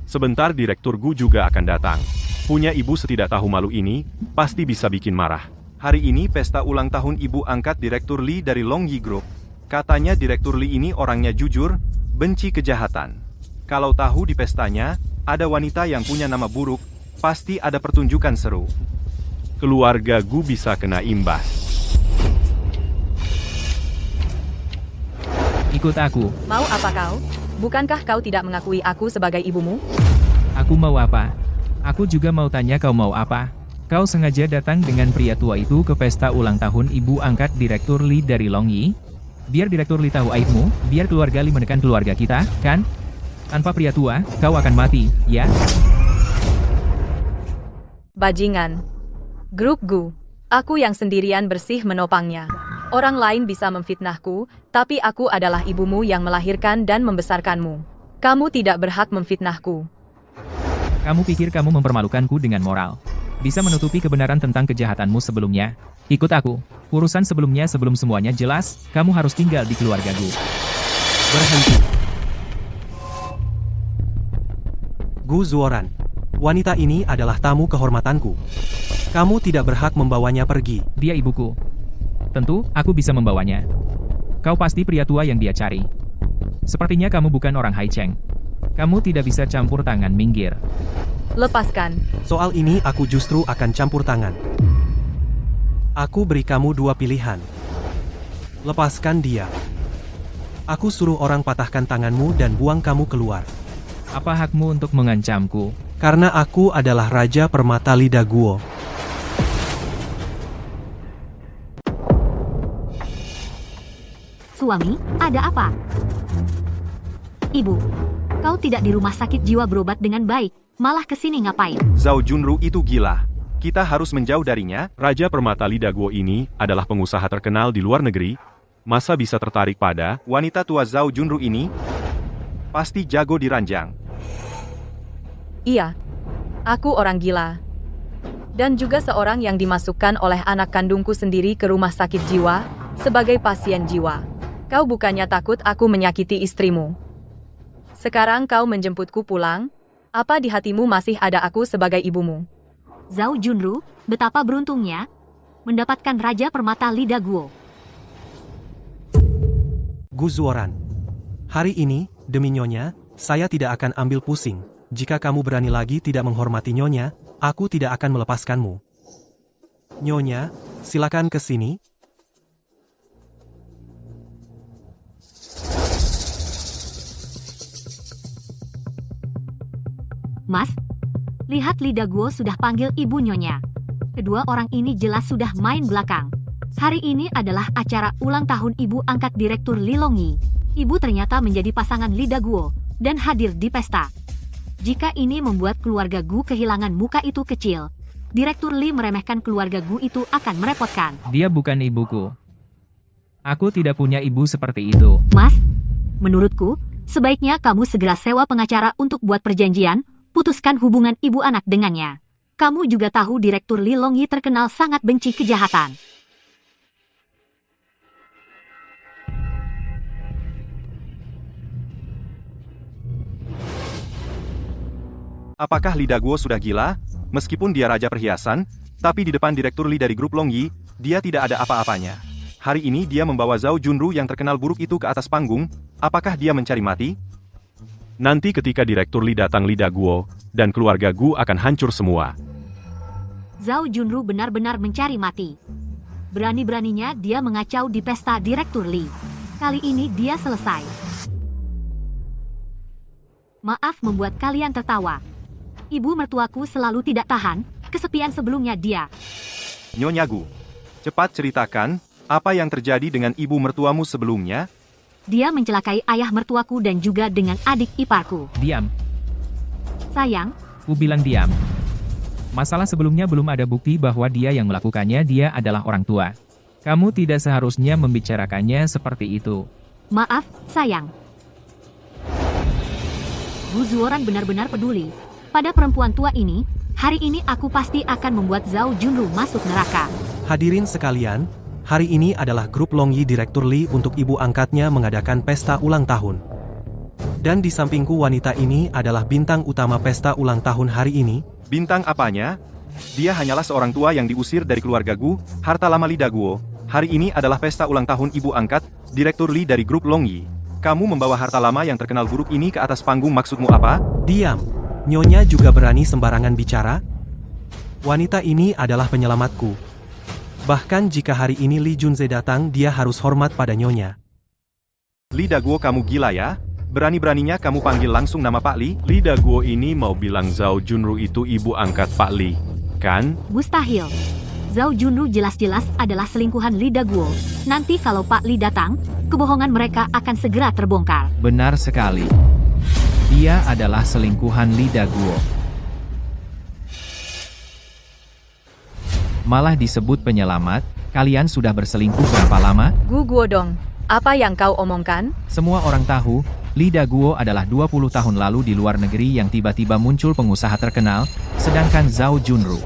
Sebentar Direktur Gu juga akan datang. Punya ibu setidak tahu malu ini, pasti bisa bikin marah. Hari ini pesta ulang tahun ibu angkat Direktur Lee dari Longyi Group. Katanya Direktur Lee ini orangnya jujur, benci kejahatan. Kalau tahu di pestanya, ada wanita yang punya nama buruk, pasti ada pertunjukan seru. Keluarga Gu bisa kena imbas. Ikut aku. Mau apa kau? Bukankah kau tidak mengakui aku sebagai ibumu? Aku mau apa? Aku juga mau tanya kau mau apa? Kau sengaja datang dengan pria tua itu ke pesta ulang tahun ibu angkat Direktur Lee dari Longyi? Biar Direktur Lee tahu aibmu, biar keluarga Lee menekan keluarga kita, kan? Tanpa pria tua, kau akan mati, ya? Bajingan. Grup Gu. Aku yang sendirian bersih menopangnya. Orang lain bisa memfitnahku, tapi aku adalah ibumu yang melahirkan dan membesarkanmu. Kamu tidak berhak memfitnahku. Kamu pikir kamu mempermalukanku dengan moral? Bisa menutupi kebenaran tentang kejahatanmu sebelumnya? Ikut aku. Urusan sebelumnya sebelum semuanya jelas, kamu harus tinggal di keluarga Gu. Berhenti. Gu Zuoran. Wanita ini adalah tamu kehormatanku. Kamu tidak berhak membawanya pergi. Dia ibuku. Tentu, aku bisa membawanya. Kau pasti pria tua yang dia cari. Sepertinya kamu bukan orang Haicheng. Kamu tidak bisa campur tangan, minggir. Lepaskan. Soal ini aku justru akan campur tangan. Aku beri kamu 2 pilihan. Lepaskan dia. Aku suruh orang patahkan tanganmu dan buang kamu keluar. Apa hakmu untuk mengancamku? Karena aku adalah Raja Permata Lidah Guo. Suami, ada apa? Ibu, kau tidak di rumah sakit jiwa berobat dengan baik, malah kesini ngapain? Zhao Junru itu gila. Kita harus menjauh darinya. Raja Permata Lidah Guo ini adalah pengusaha terkenal di luar negeri. Masa bisa tertarik pada wanita tua Zhao Junru ini? Pasti jago di ranjang. Iya. Aku orang gila. Dan juga seorang yang dimasukkan oleh anak kandungku sendiri ke rumah sakit jiwa, sebagai pasien jiwa. Kau bukannya takut aku menyakiti istrimu? Sekarang kau menjemputku pulang? Apa di hatimu masih ada aku sebagai ibumu? Zhao Junru, betapa beruntungnya mendapatkan Raja Permata Lidah Guo. Gu Zuoran. Hari ini, demi Nyonya, saya tidak akan ambil pusing. Jika kamu berani lagi tidak menghormati Nyonya, aku tidak akan melepaskanmu. Nyonya, silakan ke sini. Mas, lihat Lidah Guo sudah panggil ibu Nyonya. Kedua orang ini jelas sudah main belakang. Hari ini adalah acara ulang tahun ibu angkat Direktur Lee Longyi. Ibu ternyata menjadi pasangan Lidah Guo dan hadir di pesta. Jika ini membuat keluarga Gu kehilangan muka itu kecil, Direktur Lee meremehkan keluarga Gu itu akan merepotkan. Dia bukan ibuku. Aku tidak punya ibu seperti itu. Mas, menurutku, sebaiknya kamu segera sewa pengacara untuk buat perjanjian, putuskan hubungan ibu anak dengannya. Kamu juga tahu Direktur Li Longyi terkenal sangat benci kejahatan. Apakah Li Daguo sudah gila? Meskipun dia raja perhiasan, tapi di depan Direktur Li dari grup Longyi, dia tidak ada apa-apanya. Hari ini dia membawa Zhao Junru yang terkenal buruk itu ke atas panggung. Apakah dia mencari mati? Nanti ketika Direktur Li datang, Li Daguo dan keluarga Gu akan hancur semua. Zhao Junru benar-benar mencari mati. Berani-beraninya dia mengacau di pesta Direktur Li. Kali ini dia selesai. Maaf membuat kalian tertawa. Ibu mertuaku selalu tidak tahan, kesepian sebelumnya dia. Nyonya Gu, cepat ceritakan, apa yang terjadi dengan ibu mertuamu sebelumnya? Dia mencelakai ayah mertuaku dan juga dengan adik iparku. Diam. Sayang, Ku bilang diam. Masalah sebelumnya belum ada bukti bahwa dia yang melakukannya, dia adalah orang tua. Kamu tidak seharusnya membicarakannya seperti itu. maaf, sayang. Gu Zuoran benar-benar peduli pada perempuan tua ini. Hari ini aku pasti akan membuat Zhao Junru masuk neraka. Hadirin sekalian, hari ini adalah grup Longyi Direktur Li untuk ibu angkatnya mengadakan pesta ulang tahun. Dan di sampingku wanita ini adalah bintang utama pesta ulang tahun hari ini. Bintang apanya? Dia hanyalah seorang tua yang diusir dari keluarga Gu, harta lama Li Daguo. Hari ini adalah pesta ulang tahun ibu angkat, Direktur Li dari grup Longyi. Kamu membawa harta lama yang terkenal buruk ini ke atas panggung, maksudmu apa? Diam. Nyonya juga berani sembarangan bicara? Wanita ini adalah penyelamatku. Bahkan jika hari ini Li Junze datang, dia harus hormat pada Nyonya. Li Daguo, kamu gila ya? Berani-beraninya kamu panggil langsung nama Pak Li? Li Daguo ini mau bilang Zhao Junru itu ibu angkat Pak Li, kan? Mustahil. Zhao Junru jelas-jelas adalah selingkuhan Li Daguo. Nanti kalau Pak Li datang, kebohongan mereka akan segera terbongkar. Benar sekali. Dia adalah selingkuhan Li Daguo. Malah disebut penyelamat. Kalian sudah berselingkuh berapa lama? Gu Guodong, apa yang kau omongkan? Semua orang tahu, Li Daguo adalah 20 tahun lalu di luar negeri yang tiba-tiba muncul pengusaha terkenal, sedangkan Zhao Junru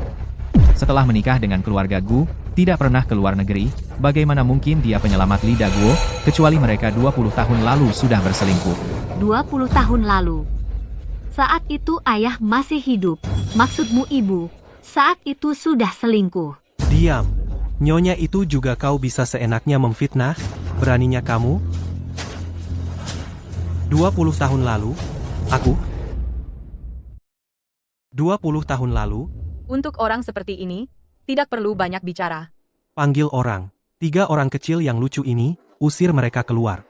setelah menikah dengan keluarga Gu, tidak pernah ke luar negeri. Bagaimana mungkin dia penyelamat Li Daguo, kecuali mereka 20 tahun lalu sudah berselingkuh. 20 tahun lalu. Saat itu ayah masih hidup. Maksudmu ibu, saat itu sudah selingkuh. Diam. Nyonya itu juga kau bisa seenaknya memfitnah? Beraninya kamu? 20 tahun lalu? Aku? 20 tahun lalu? Untuk orang seperti ini, tidak perlu banyak bicara. Panggil orang. 3 orang kecil yang lucu ini, usir mereka keluar.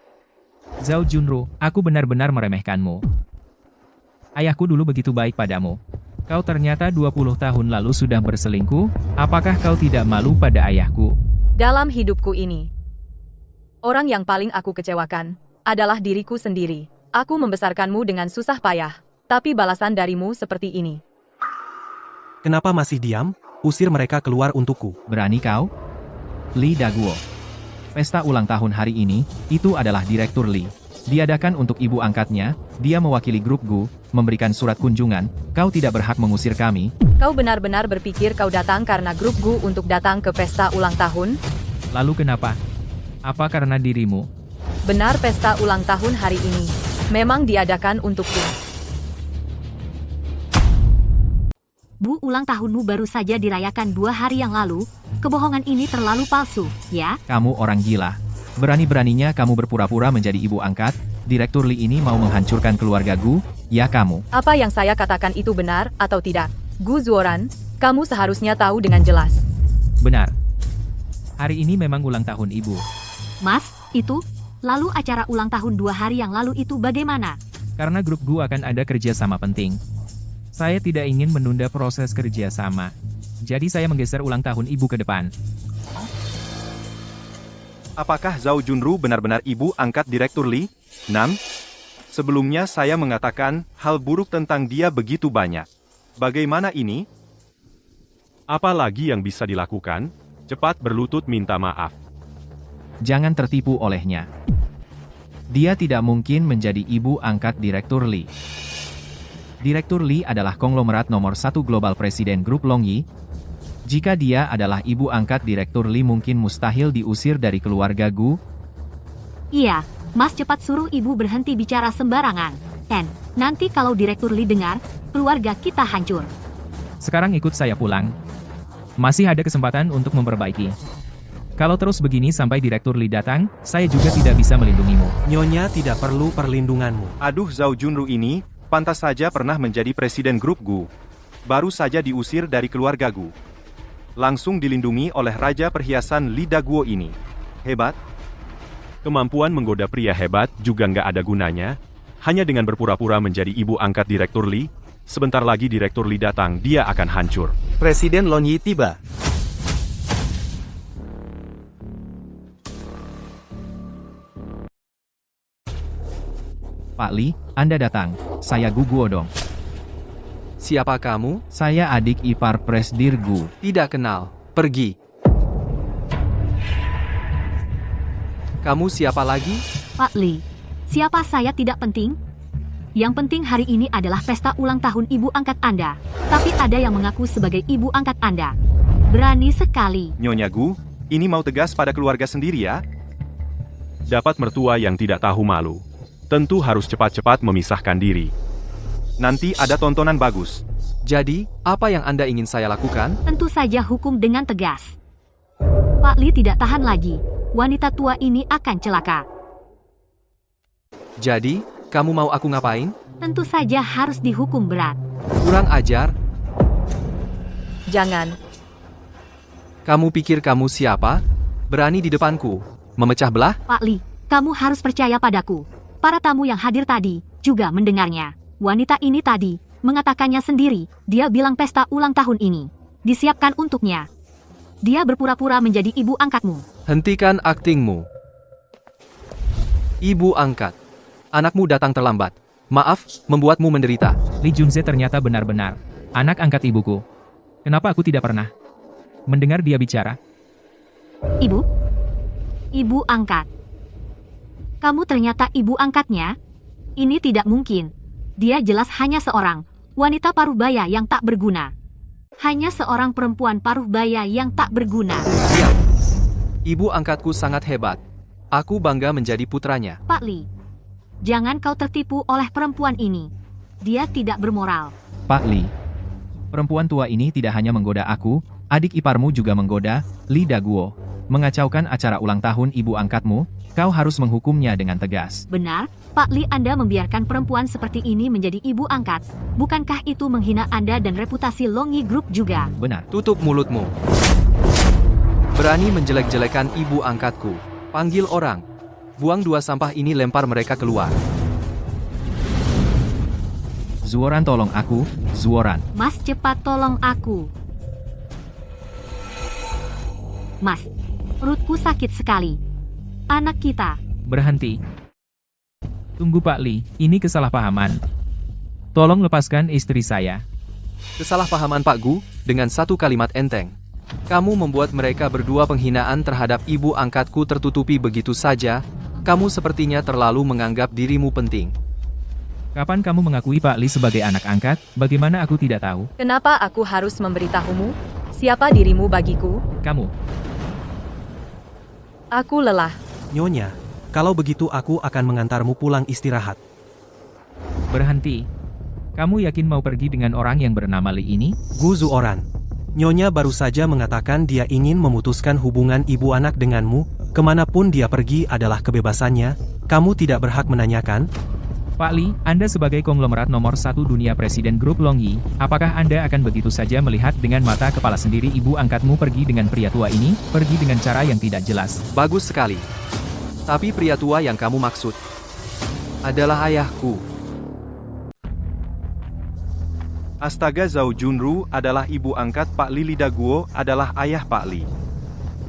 Zhao Junru, aku benar-benar meremehkanmu. Ayahku dulu begitu baik padamu. Kau ternyata 20 tahun lalu sudah berselingkuh, apakah kau tidak malu pada ayahku? Dalam hidupku ini, orang yang paling aku kecewakan adalah diriku sendiri. Aku membesarkanmu dengan susah payah, tapi balasan darimu seperti ini. Kenapa masih diam? Usir mereka keluar untukku. Berani kau? Li Daguo. Pesta ulang tahun hari ini, itu adalah Direktur Li. Diadakan untuk ibu angkatnya, dia mewakili grup Gu, memberikan surat kunjungan, kau tidak berhak mengusir kami. Kau benar-benar berpikir kau datang karena grup Gu untuk datang ke pesta ulang tahun? Lalu kenapa? Apa karena dirimu? Benar, pesta ulang tahun hari ini memang diadakan untukku. Bu, ulang tahunmu baru saja dirayakan 2 hari yang lalu. Kebohongan ini terlalu palsu, ya? Kamu orang gila. Berani-beraninya kamu berpura-pura menjadi ibu angkat. Direktur Li ini mau menghancurkan keluarga Gu, ya kamu. Apa yang saya katakan itu benar atau tidak? Gu Zuoran, kamu seharusnya tahu dengan jelas. Benar. Hari ini memang ulang tahun ibu. Mas, itu? Lalu acara ulang tahun 2 hari yang lalu itu bagaimana? Karena grup Gu akan ada kerjasama penting. Saya tidak ingin menunda proses kerjasama. Jadi saya menggeser ulang tahun ibu ke depan. Apakah Zhao Junru benar-benar ibu angkat Direktur Li? 6. Sebelumnya saya mengatakan, hal buruk tentang dia begitu banyak. Bagaimana ini? Apa lagi yang bisa dilakukan? Cepat berlutut minta maaf. jangan tertipu olehnya. Dia tidak mungkin menjadi ibu angkat Direktur Lee. Direktur Lee adalah konglomerat nomor 1 global Presiden Grup Longyi. Jika dia adalah ibu angkat Direktur Lee mungkin mustahil diusir dari keluarga Gu. Iya, Mas cepat suruh ibu berhenti bicara sembarangan. Nanti kalau Direktur Lee dengar, keluarga kita hancur. Sekarang ikut saya pulang. Masih ada kesempatan untuk memperbaiki. Kalau terus begini sampai Direktur Lee datang, saya juga tidak bisa melindungimu. Nyonya tidak perlu perlindunganmu. Aduh, Zhao Junru ini, pantas saja pernah menjadi presiden grup Gu. Baru saja diusir dari keluarga Gu. Langsung dilindungi oleh Raja Perhiasan Lee Daguo ini. Hebat. Kemampuan menggoda pria hebat juga nggak ada gunanya. Hanya dengan berpura-pura menjadi ibu angkat Direktur Lee, sebentar lagi Direktur Lee datang, dia akan hancur. Presiden Longyi tiba. Pak Lee, Anda datang. Saya Gu Guodong. Siapa kamu? Saya adik ipar Presdir Gu. Tidak kenal. Pergi. Kamu siapa lagi? Pak Lee, siapa saya tidak penting. Yang penting hari ini adalah pesta ulang tahun ibu angkat Anda. Tapi ada yang mengaku sebagai ibu angkat Anda. Berani sekali. Nyonya Gu, ini mau tegas pada keluarga sendiri ya? Dapat mertua yang tidak tahu malu. Tentu harus cepat-cepat memisahkan diri. Nanti ada tontonan bagus. Jadi, apa yang Anda ingin saya lakukan? Tentu saja hukum dengan tegas. Pak Lee tidak tahan lagi. Wanita tua ini akan celaka. Jadi, kamu mau aku ngapain? Tentu saja harus dihukum berat. Kurang ajar. Jangan. Kamu pikir kamu siapa? Berani di depanku. Memecah belah? Pak Lee, kamu harus percaya padaku. Para tamu yang hadir tadi juga mendengarnya. Wanita ini tadi mengatakannya sendiri. Dia bilang pesta ulang tahun ini disiapkan untuknya. Dia berpura-pura menjadi ibu angkatmu. Hentikan aktingmu. Ibu angkat. Anakmu datang terlambat. Maaf, membuatmu menderita. Lee Junze ternyata benar-benar anak angkat ibuku. Kenapa aku tidak pernah mendengar dia bicara? Ibu? Ibu angkat. Kamu ternyata ibu angkatnya? Ini tidak mungkin. Dia jelas hanya seorang wanita paruh baya yang tak berguna. Hanya seorang perempuan paruh baya yang tak berguna. Diam. Ibu angkatku sangat hebat. Aku bangga menjadi putranya. Pak Lee, jangan kau tertipu oleh perempuan ini. Dia tidak bermoral. Pak Lee, perempuan tua ini tidak hanya menggoda aku, adik iparmu juga menggoda Lee Daguo. Mengacaukan acara ulang tahun ibu angkatmu, kau harus menghukumnya dengan tegas. Benar, Pak Lee, Anda membiarkan perempuan seperti ini menjadi ibu angkat. Bukankah itu menghina Anda dan reputasi Longyi Group juga? Benar. Tutup mulutmu. Berani menjelek-jelekan ibu angkatku. Panggil orang. Buang dua sampah ini, lempar mereka keluar. Zuoran, tolong aku, Zuoran. Mas, cepat tolong aku. Mas, perutku sakit sekali. Anak kita. Berhenti. Tunggu Pak Lee, ini kesalahpahaman. Tolong lepaskan istri saya. Kesalahpahaman Pak Gu, dengan satu kalimat enteng. Kamu membuat mereka berdua penghinaan terhadap ibu angkatku tertutupi begitu saja. Kamu sepertinya terlalu menganggap dirimu penting. Kapan kamu mengakui Pak Lee sebagai anak angkat? Bagaimana aku tidak tahu? Kenapa aku harus memberitahumu? Siapa dirimu bagiku? Kamu. Aku lelah. Nyonya, kalau begitu aku akan mengantarmu pulang istirahat. Berhenti. Kamu yakin mau pergi dengan orang yang bernama Lee ini? Gu Zuoran. Nyonya baru saja mengatakan dia ingin memutuskan hubungan ibu anak denganmu. Kemanapun dia pergi adalah kebebasannya. Kamu tidak berhak menanyakan. Pak Lee, Anda sebagai konglomerat nomor 1 dunia Presiden Grup Longyi, apakah Anda akan begitu saja melihat dengan mata kepala sendiri ibu angkatmu pergi dengan pria tua ini, pergi dengan cara yang tidak jelas? Bagus sekali. Tapi pria tua yang kamu maksud adalah ayahku. Astaga, Zhao Junru adalah ibu angkat Pak Lee, Lee Daguo adalah ayah Pak Lee.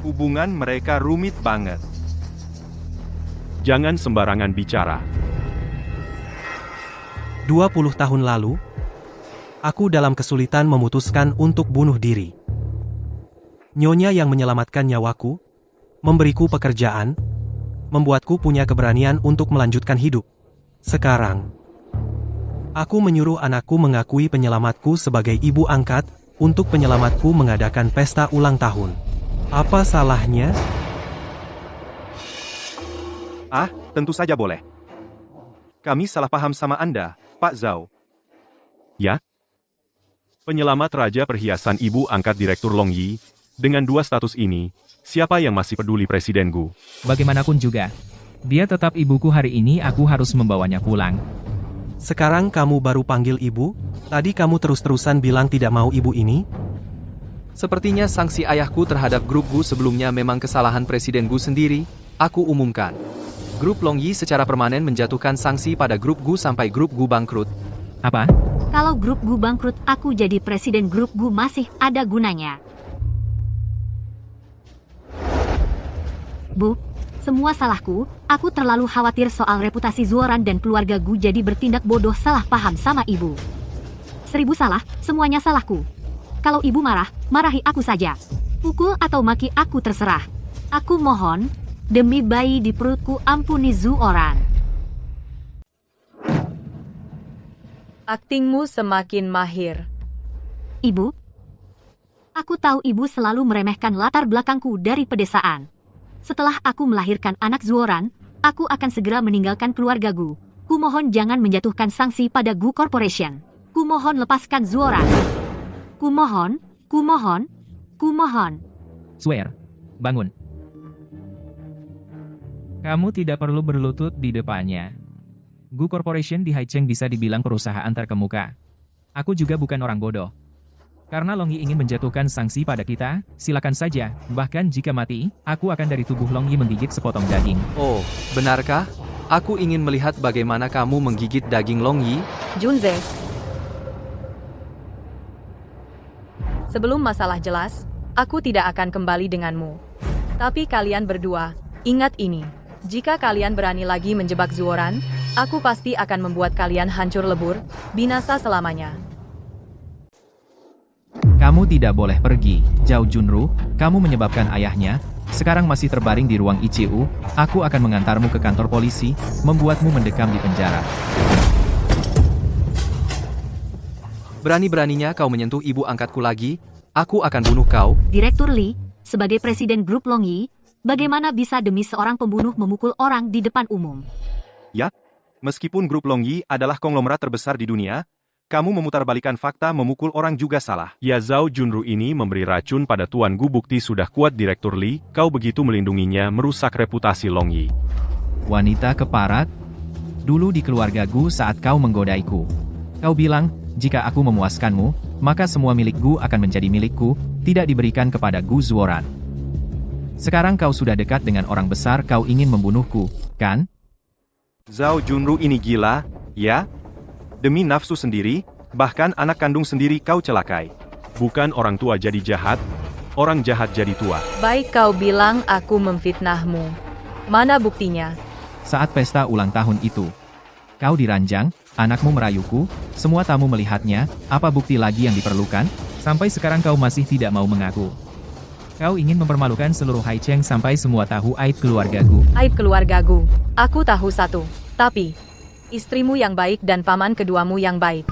Hubungan mereka rumit banget. Jangan sembarangan bicara. 20 tahun lalu, aku dalam kesulitan memutuskan untuk bunuh diri. Nyonya yang menyelamatkan nyawaku, memberiku pekerjaan, membuatku punya keberanian untuk melanjutkan hidup. Sekarang, aku menyuruh anakku mengakui penyelamatku sebagai ibu angkat untuk penyelamatku mengadakan pesta ulang tahun. Apa salahnya? Ah, tentu saja boleh. Kami salah paham sama Anda, Pak Zhao. Ya? Penyelamat Raja Perhiasan Ibu Angkat Direktur Long Yi, dengan dua status ini, siapa yang masih peduli Presiden Gu? Bagaimanapun juga, dia tetap ibuku hari ini, aku harus membawanya pulang. Sekarang kamu baru panggil ibu? Tadi kamu terus-terusan bilang tidak mau ibu ini? Sepertinya sanksi ayahku terhadap grup Gu sebelumnya memang kesalahan Presiden Gu sendiri, aku umumkan. Grup Long Yi secara permanen menjatuhkan sanksi pada grup Gu sampai grup Gu bangkrut. Apa? Kalau grup Gu bangkrut, aku jadi presiden grup Gu masih ada gunanya. Bu, semua salahku, aku terlalu khawatir soal reputasi Zuoran dan keluarga Gu jadi bertindak bodoh salah paham sama ibu. 1000 salah, semuanya salahku. Kalau ibu marah, marahi aku saja. Pukul atau maki aku terserah. Aku mohon, demi bayi di perutku ampuni Zuoran. Aktingmu semakin mahir. Ibu, aku tahu ibu selalu meremehkan latar belakangku dari pedesaan. Setelah aku melahirkan anak Zuoran, aku akan segera meninggalkan keluarga Gu. Kumohon jangan menjatuhkan sanksi pada Gu Corporation. Kumohon lepaskan Zuoran. Kumohon, kumohon, kumohon. Swear, bangun. Kamu tidak perlu berlutut di depannya. Gu Corporation di Haicheng bisa dibilang perusahaan terkemuka. Aku juga bukan orang bodoh. Karena Long Yi ingin menjatuhkan sanksi pada kita, silakan saja. Bahkan jika mati, aku akan dari tubuh Long Yi menggigit sepotong daging. Oh, benarkah? Aku ingin melihat bagaimana kamu menggigit daging Long Yi. Junze. Sebelum masalah jelas, aku tidak akan kembali denganmu. Tapi kalian berdua, ingat ini. Jika kalian berani lagi menjebak Zuoran, aku pasti akan membuat kalian hancur lebur, binasa selamanya. Kamu tidak boleh pergi, Zhao Junru, kamu menyebabkan ayahnya, sekarang masih terbaring di ruang ICU, aku akan mengantarmu ke kantor polisi, membuatmu mendekam di penjara. Berani-beraninya kau menyentuh ibu angkatku lagi, aku akan bunuh kau. Direktur Li, sebagai presiden grup Long Yi, bagaimana bisa demi seorang pembunuh memukul orang di depan umum? Ya, meskipun grup Long Yi adalah konglomerat terbesar di dunia, kamu memutarbalikkan fakta memukul orang juga salah. Ya, Zhao Junru ini memberi racun pada Tuan Gu, bukti sudah kuat. Direktur Li, kau begitu melindunginya merusak reputasi Long Yi. Wanita keparat, dulu di keluarga Gu saat kau menggodaiku. Kau bilang, jika aku memuaskanmu, maka semua milik Gu akan menjadi milikku, tidak diberikan kepada Gu Zuoran. Sekarang kau sudah dekat dengan orang besar, kau ingin membunuhku, kan? Zhao Junru ini gila, ya? Demi nafsu sendiri, bahkan anak kandung sendiri kau celakai. Bukan orang tua jadi jahat, orang jahat jadi tua. Baik kau bilang aku memfitnahmu. Mana buktinya? Saat pesta ulang tahun itu, kau diranjang, anakmu merayuku, semua tamu melihatnya, apa bukti lagi yang diperlukan? Sampai sekarang kau masih tidak mau mengaku. Kau ingin mempermalukan seluruh Haicheng sampai semua tahu aib keluarga Gu. Aib keluarga Gu. Aku tahu satu. Tapi, istrimu yang baik dan paman keduamu yang baik.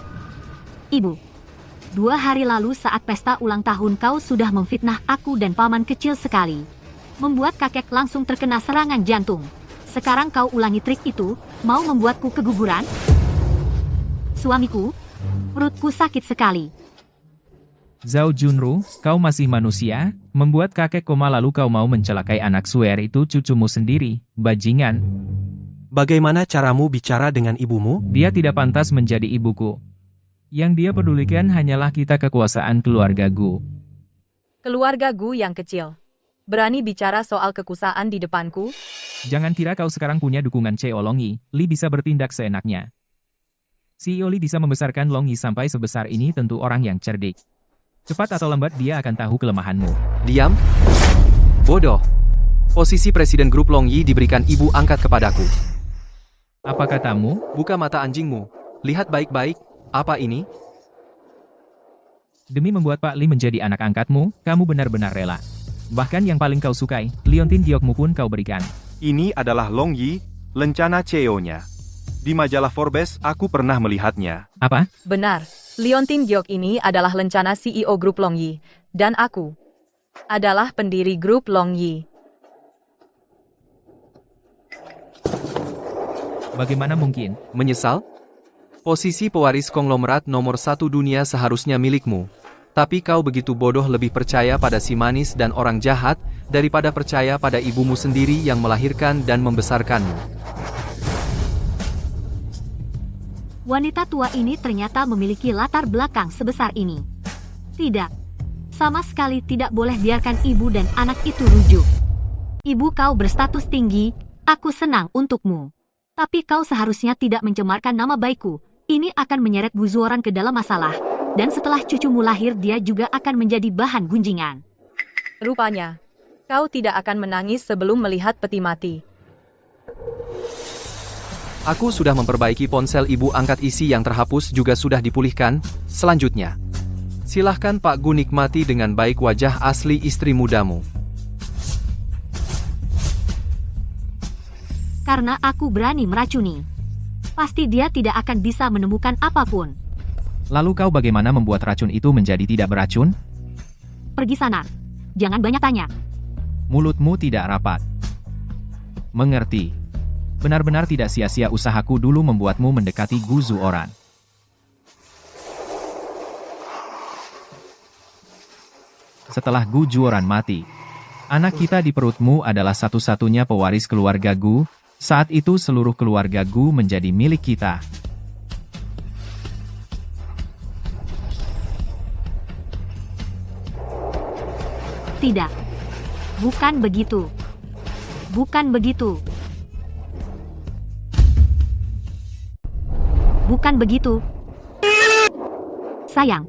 Ibu, 2 hari lalu saat pesta ulang tahun kau sudah memfitnah aku dan paman kecil sekali. Membuat kakek langsung terkena serangan jantung. Sekarang kau ulangi trik itu, mau membuatku keguguran? Suamiku, perutku sakit sekali. Zhao Junru, kau masih manusia, membuat kakek koma lalu kau mau mencelakai anak Swear itu cucumu sendiri, bajingan. Bagaimana caramu bicara dengan ibumu? Dia tidak pantas menjadi ibuku. Yang dia pedulikan hanyalah kita kekuasaan keluarga Gu. Keluarga Gu yang kecil. Berani bicara soal kekuasaan di depanku? Jangan kira kau sekarang punya dukungan CEO Long Yi, Li bisa bertindak seenaknya. CEO Li bisa membesarkan Long Yi sampai sebesar ini tentu orang yang cerdik. Cepat atau lambat dia akan tahu kelemahanmu. Diam. Bodoh. Posisi Presiden Grup Long Yi diberikan ibu angkat kepadaku. Apa katamu? Buka mata anjingmu. Lihat baik-baik. Apa ini? Demi membuat Pak Li menjadi anak angkatmu, kamu benar-benar rela. Bahkan yang paling kau sukai, liontin giokmu pun kau berikan. Ini adalah Long Yi, lencana CEO-nya. Di majalah Forbes, aku pernah melihatnya. Apa? Benar, Liontin Giok ini adalah lencana CEO grup Long Yi, dan aku adalah pendiri grup Long Yi. Bagaimana mungkin? Menyesal? Posisi pewaris konglomerat nomor 1 dunia seharusnya milikmu. Tapi kau begitu bodoh lebih percaya pada si manis dan orang jahat, daripada percaya pada ibumu sendiri yang melahirkan dan membesarkanmu. Wanita tua ini ternyata memiliki latar belakang sebesar ini. Tidak. Sama sekali tidak boleh biarkan ibu dan anak itu rujuk. Ibu kau berstatus tinggi, aku senang untukmu. Tapi kau seharusnya tidak mencemarkan nama baikku. Ini akan menyeret Gu Zuoran ke dalam masalah. Dan setelah cucumu lahir dia juga akan menjadi bahan gunjingan. Rupanya, kau tidak akan menangis sebelum melihat peti mati. Aku sudah memperbaiki ponsel ibu angkat isi yang terhapus juga sudah dipulihkan. Selanjutnya, silahkan Pak Gu nikmati dengan baik wajah asli istri mudamu. Karena aku berani meracuni. Pasti dia tidak akan bisa menemukan apapun. Lalu kau bagaimana membuat racun itu menjadi tidak beracun? Pergi sana. Jangan banyak tanya. Mulutmu tidak rapat. Mengerti. Benar-benar tidak sia-sia usahaku dulu membuatmu mendekati Gu Zuoran. Setelah Gu Zuoran mati, anak kita di perutmu adalah satu-satunya pewaris keluarga Gu. Saat itu seluruh keluarga Gu menjadi milik kita. Tidak. Bukan begitu. Bukan begitu. Bukan begitu. Sayang,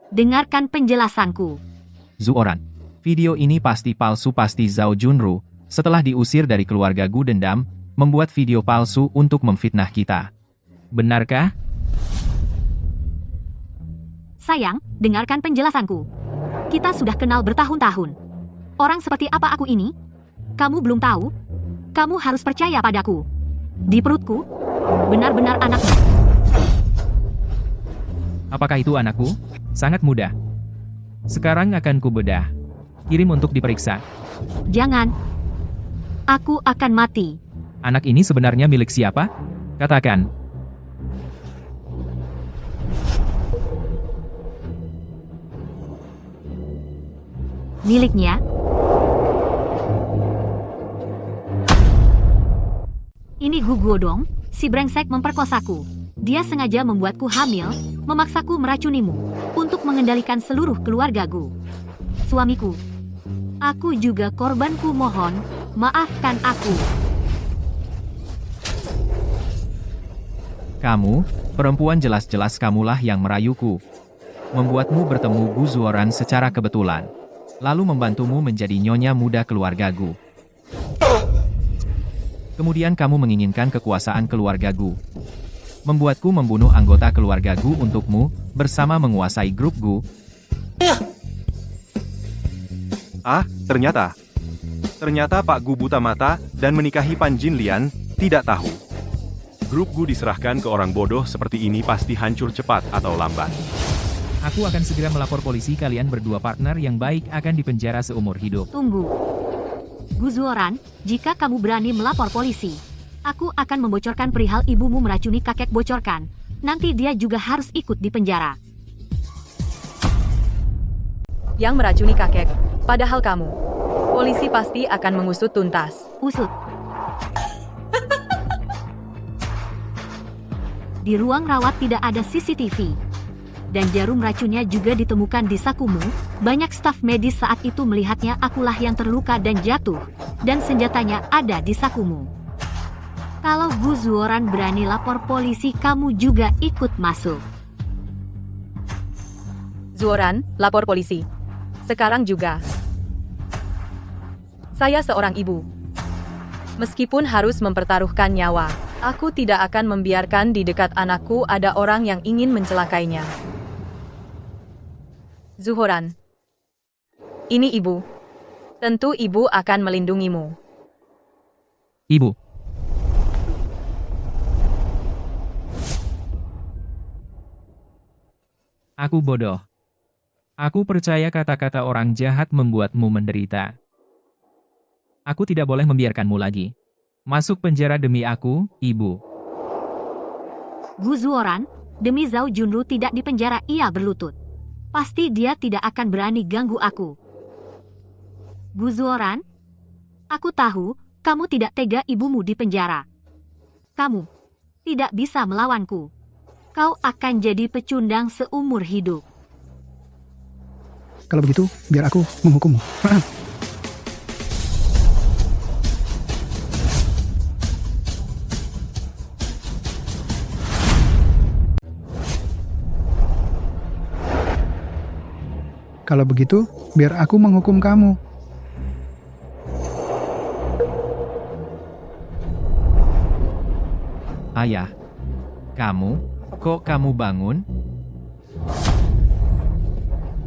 dengarkan penjelasanku. Zuoran, video ini pasti palsu. Pasti Zhao Junru, setelah diusir dari keluarga Gu dendam, membuat video palsu untuk memfitnah kita. Benarkah? Sayang, dengarkan penjelasanku. Kita sudah kenal bertahun-tahun. Orang seperti apa aku ini? Kamu belum tahu? Kamu harus percaya padaku. Di perutku, benar-benar anakmu. Apakah itu anakku? Sangat mudah. Sekarang akan kubedah. Kirim untuk diperiksa. Jangan. Aku akan mati. Anak ini sebenarnya milik siapa? Katakan. Miliknya? Ini Gu Guodong, si brengsek memperkosaku. Dia sengaja membuatku hamil, memaksaku meracunimu, untuk mengendalikan seluruh keluarga Gu. Suamiku. Aku juga korbanku, mohon, maafkan aku. Kamu, perempuan, jelas-jelas kamulah yang merayuku. Membuatmu bertemu Gu Zuoran secara kebetulan. Lalu membantumu menjadi nyonya muda keluarga Gu. Kemudian kamu menginginkan kekuasaan keluarga Gu. Membuatku membunuh anggota keluarga Gu untukmu, bersama menguasai grup Gu. Ah, ternyata Pak Gu buta mata dan menikahi Pan Jinlian, tidak tahu. Grup Gu diserahkan ke orang bodoh seperti ini pasti hancur cepat atau lambat. Aku akan segera melapor polisi. Kalian berdua partner yang baik akan dipenjara seumur hidup. Tunggu. Gu Zuoran, jika kamu berani melapor polisi, aku akan membocorkan perihal ibumu meracuni kakek. Bocorkan. Nanti dia juga harus ikut di penjara. Yang meracuni kakek, padahal kamu. Polisi pasti akan mengusut tuntas. Usut. Di ruang rawat tidak ada CCTV. Dan jarum racunnya juga ditemukan di sakumu. Banyak staf medis saat itu melihatnya. Akulah yang terluka dan jatuh. Dan senjatanya ada di sakumu. Kalau Gu Zuoran berani lapor polisi, kamu juga ikut masuk. Zuoran, lapor polisi. Sekarang juga. Saya seorang ibu. Meskipun harus mempertaruhkan nyawa, aku tidak akan membiarkan di dekat anakku ada orang yang ingin mencelakainya. Zuoran. Ini ibu. Tentu ibu akan melindungimu. Ibu. Aku bodoh. Aku percaya kata-kata orang jahat membuatmu menderita. Aku tidak boleh membiarkanmu lagi. Masuk penjara demi aku, Ibu. Gu Zuoran, demi Zhao Junru tidak di penjara, ia berlutut. Pasti dia tidak akan berani ganggu aku. Gu Zuoran, aku tahu kamu tidak tega ibumu di penjara. Kamu tidak bisa melawanku. Kau akan jadi pecundang seumur hidup. Kalau begitu, biar aku menghukummu. Kalau begitu, biar aku menghukum kamu. Ayah. Kok kamu bangun?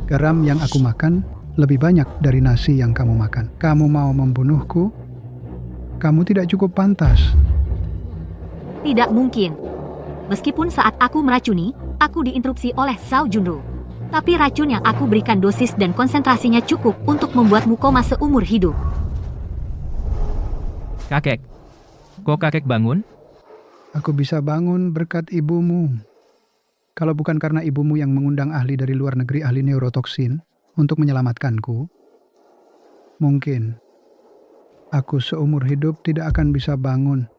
Garam yang aku makan lebih banyak dari nasi yang kamu makan. Kamu mau membunuhku? Kamu tidak cukup pantas. Tidak mungkin. Meskipun saat aku meracuni, aku diinterupsi oleh Zhao Junru. Tapi racun yang aku berikan dosis dan konsentrasinya cukup untuk membuatmu koma seumur hidup. Kakek. Kok kakek bangun? Aku bisa bangun berkat ibumu. Kalau bukan karena ibumu yang mengundang ahli dari luar negeri, ahli neurotoksin, untuk menyelamatkanku, mungkin aku seumur hidup tidak akan bisa bangun.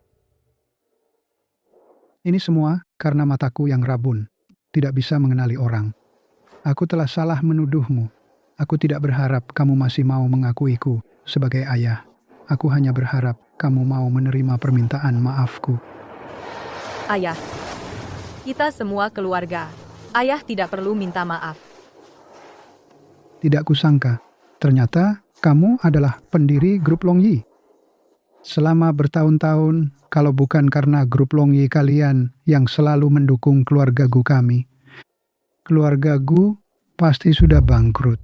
Ini semua karena mataku yang rabun, tidak bisa mengenali orang. Aku telah salah menuduhmu. Aku tidak berharap kamu masih mau mengakuiku sebagai ayah. Aku hanya berharap kamu mau menerima permintaan maafku. Ayah. Kita semua keluarga. Ayah tidak perlu minta maaf. Tidak kusangka, ternyata kamu adalah pendiri grup Longyi. Selama bertahun-tahun, kalau bukan karena grup Longyi kalian yang selalu mendukung keluarga Gu kami, keluarga Gu pasti sudah bangkrut.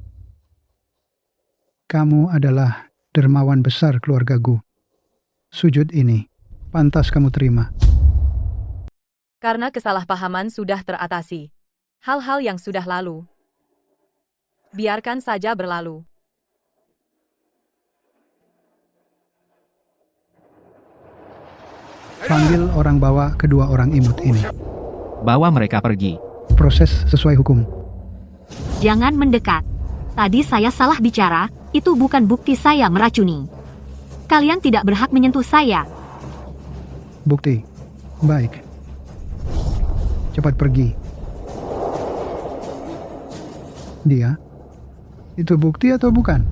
Kamu adalah dermawan besar keluarga Gu. Sujud ini pantas kamu terima. Karena kesalahpahaman sudah teratasi. Hal-hal yang sudah lalu, biarkan saja berlalu. Panggil orang bawa kedua orang imut ini. Bawa mereka pergi. Proses sesuai hukum. Jangan mendekat. Tadi saya salah bicara, itu bukan bukti saya meracuni. Kalian tidak berhak menyentuh saya. Bukti. Baik. Cepat pergi. Dia? Itu bukti atau bukan?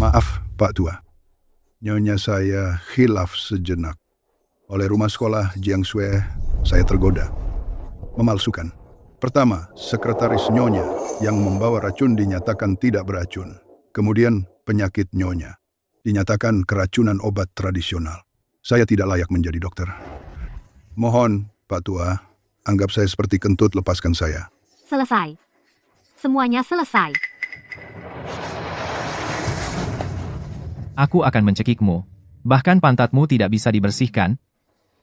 Maaf, Pak Tua. Nyonya saya khilaf sejenak. Oleh rumah sekolah Jiang Sui, saya tergoda. Memalsukan. Pertama, sekretaris Nyonya yang membawa racun dinyatakan tidak beracun. Kemudian, penyakit Nyonya dinyatakan keracunan obat tradisional. Saya tidak layak menjadi dokter. Mohon, Pak Tua, anggap saya seperti kentut, lepaskan saya. Selesai. Semuanya selesai. Aku akan mencekikmu. Bahkan pantatmu tidak bisa dibersihkan.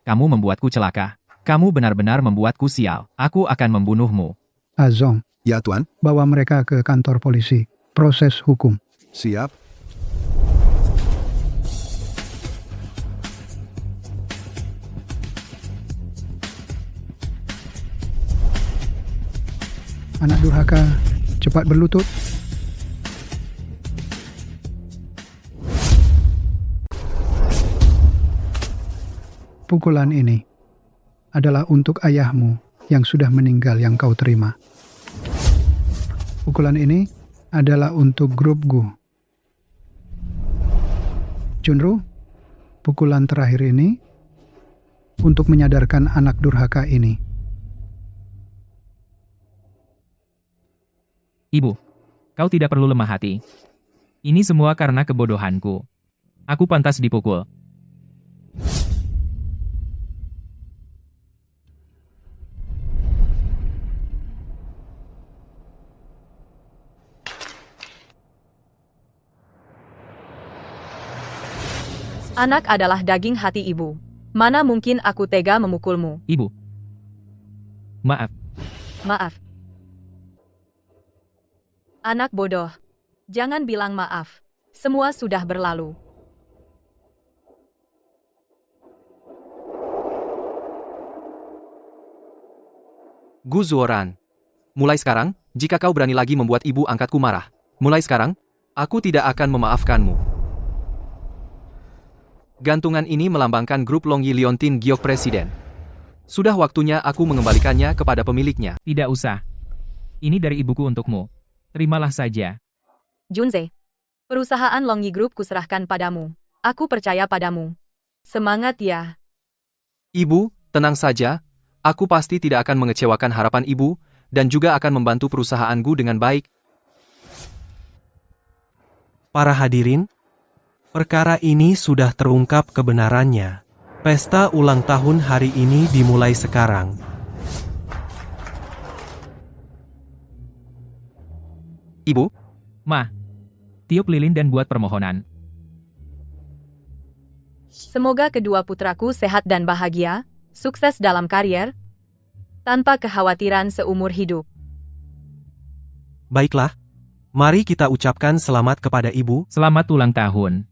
Kamu membuatku celaka. Kamu benar-benar membuatku sial. Aku akan membunuhmu. Azong, Ya, Tuan. bawa mereka ke kantor polisi. Proses hukum. Siap. Anak durhaka, cepat berlutut. Pukulan ini adalah untuk ayahmu yang sudah meninggal yang kau terima. Pukulan ini adalah untuk grup Gu. Junru, pukulan terakhir ini untuk menyadarkan anak durhaka ini. Ibu, kau tidak perlu lemah hati. Ini semua karena kebodohanku. Aku pantas dipukul. Anak adalah daging hati ibu. Mana mungkin aku tega memukulmu? Ibu. Maaf. Maaf. Anak bodoh. Jangan bilang maaf. Semua sudah berlalu. Gu Zuoran. Mulai sekarang, jika kau berani lagi membuat ibu angkatku marah, mulai sekarang, aku tidak akan memaafkanmu. Gantungan ini melambangkan grup Longyi Liontin Giok Presiden. Sudah waktunya aku mengembalikannya kepada pemiliknya. Tidak usah. Ini dari ibuku untukmu. Terimalah saja. Junze. Perusahaan Longyi Group kuserahkan padamu. Aku percaya padamu. Semangat ya. Ibu, tenang saja. Aku pasti tidak akan mengecewakan harapan ibu, dan juga akan membantu perusahaanku dengan baik. Para hadirin, perkara ini sudah terungkap kebenarannya. Pesta ulang tahun hari ini dimulai sekarang. Ibu? Ma. Tiup lilin dan buat permohonan. Semoga kedua putraku sehat dan bahagia, sukses dalam karier, tanpa kekhawatiran seumur hidup. Baiklah, mari kita ucapkan selamat kepada ibu. Selamat ulang tahun.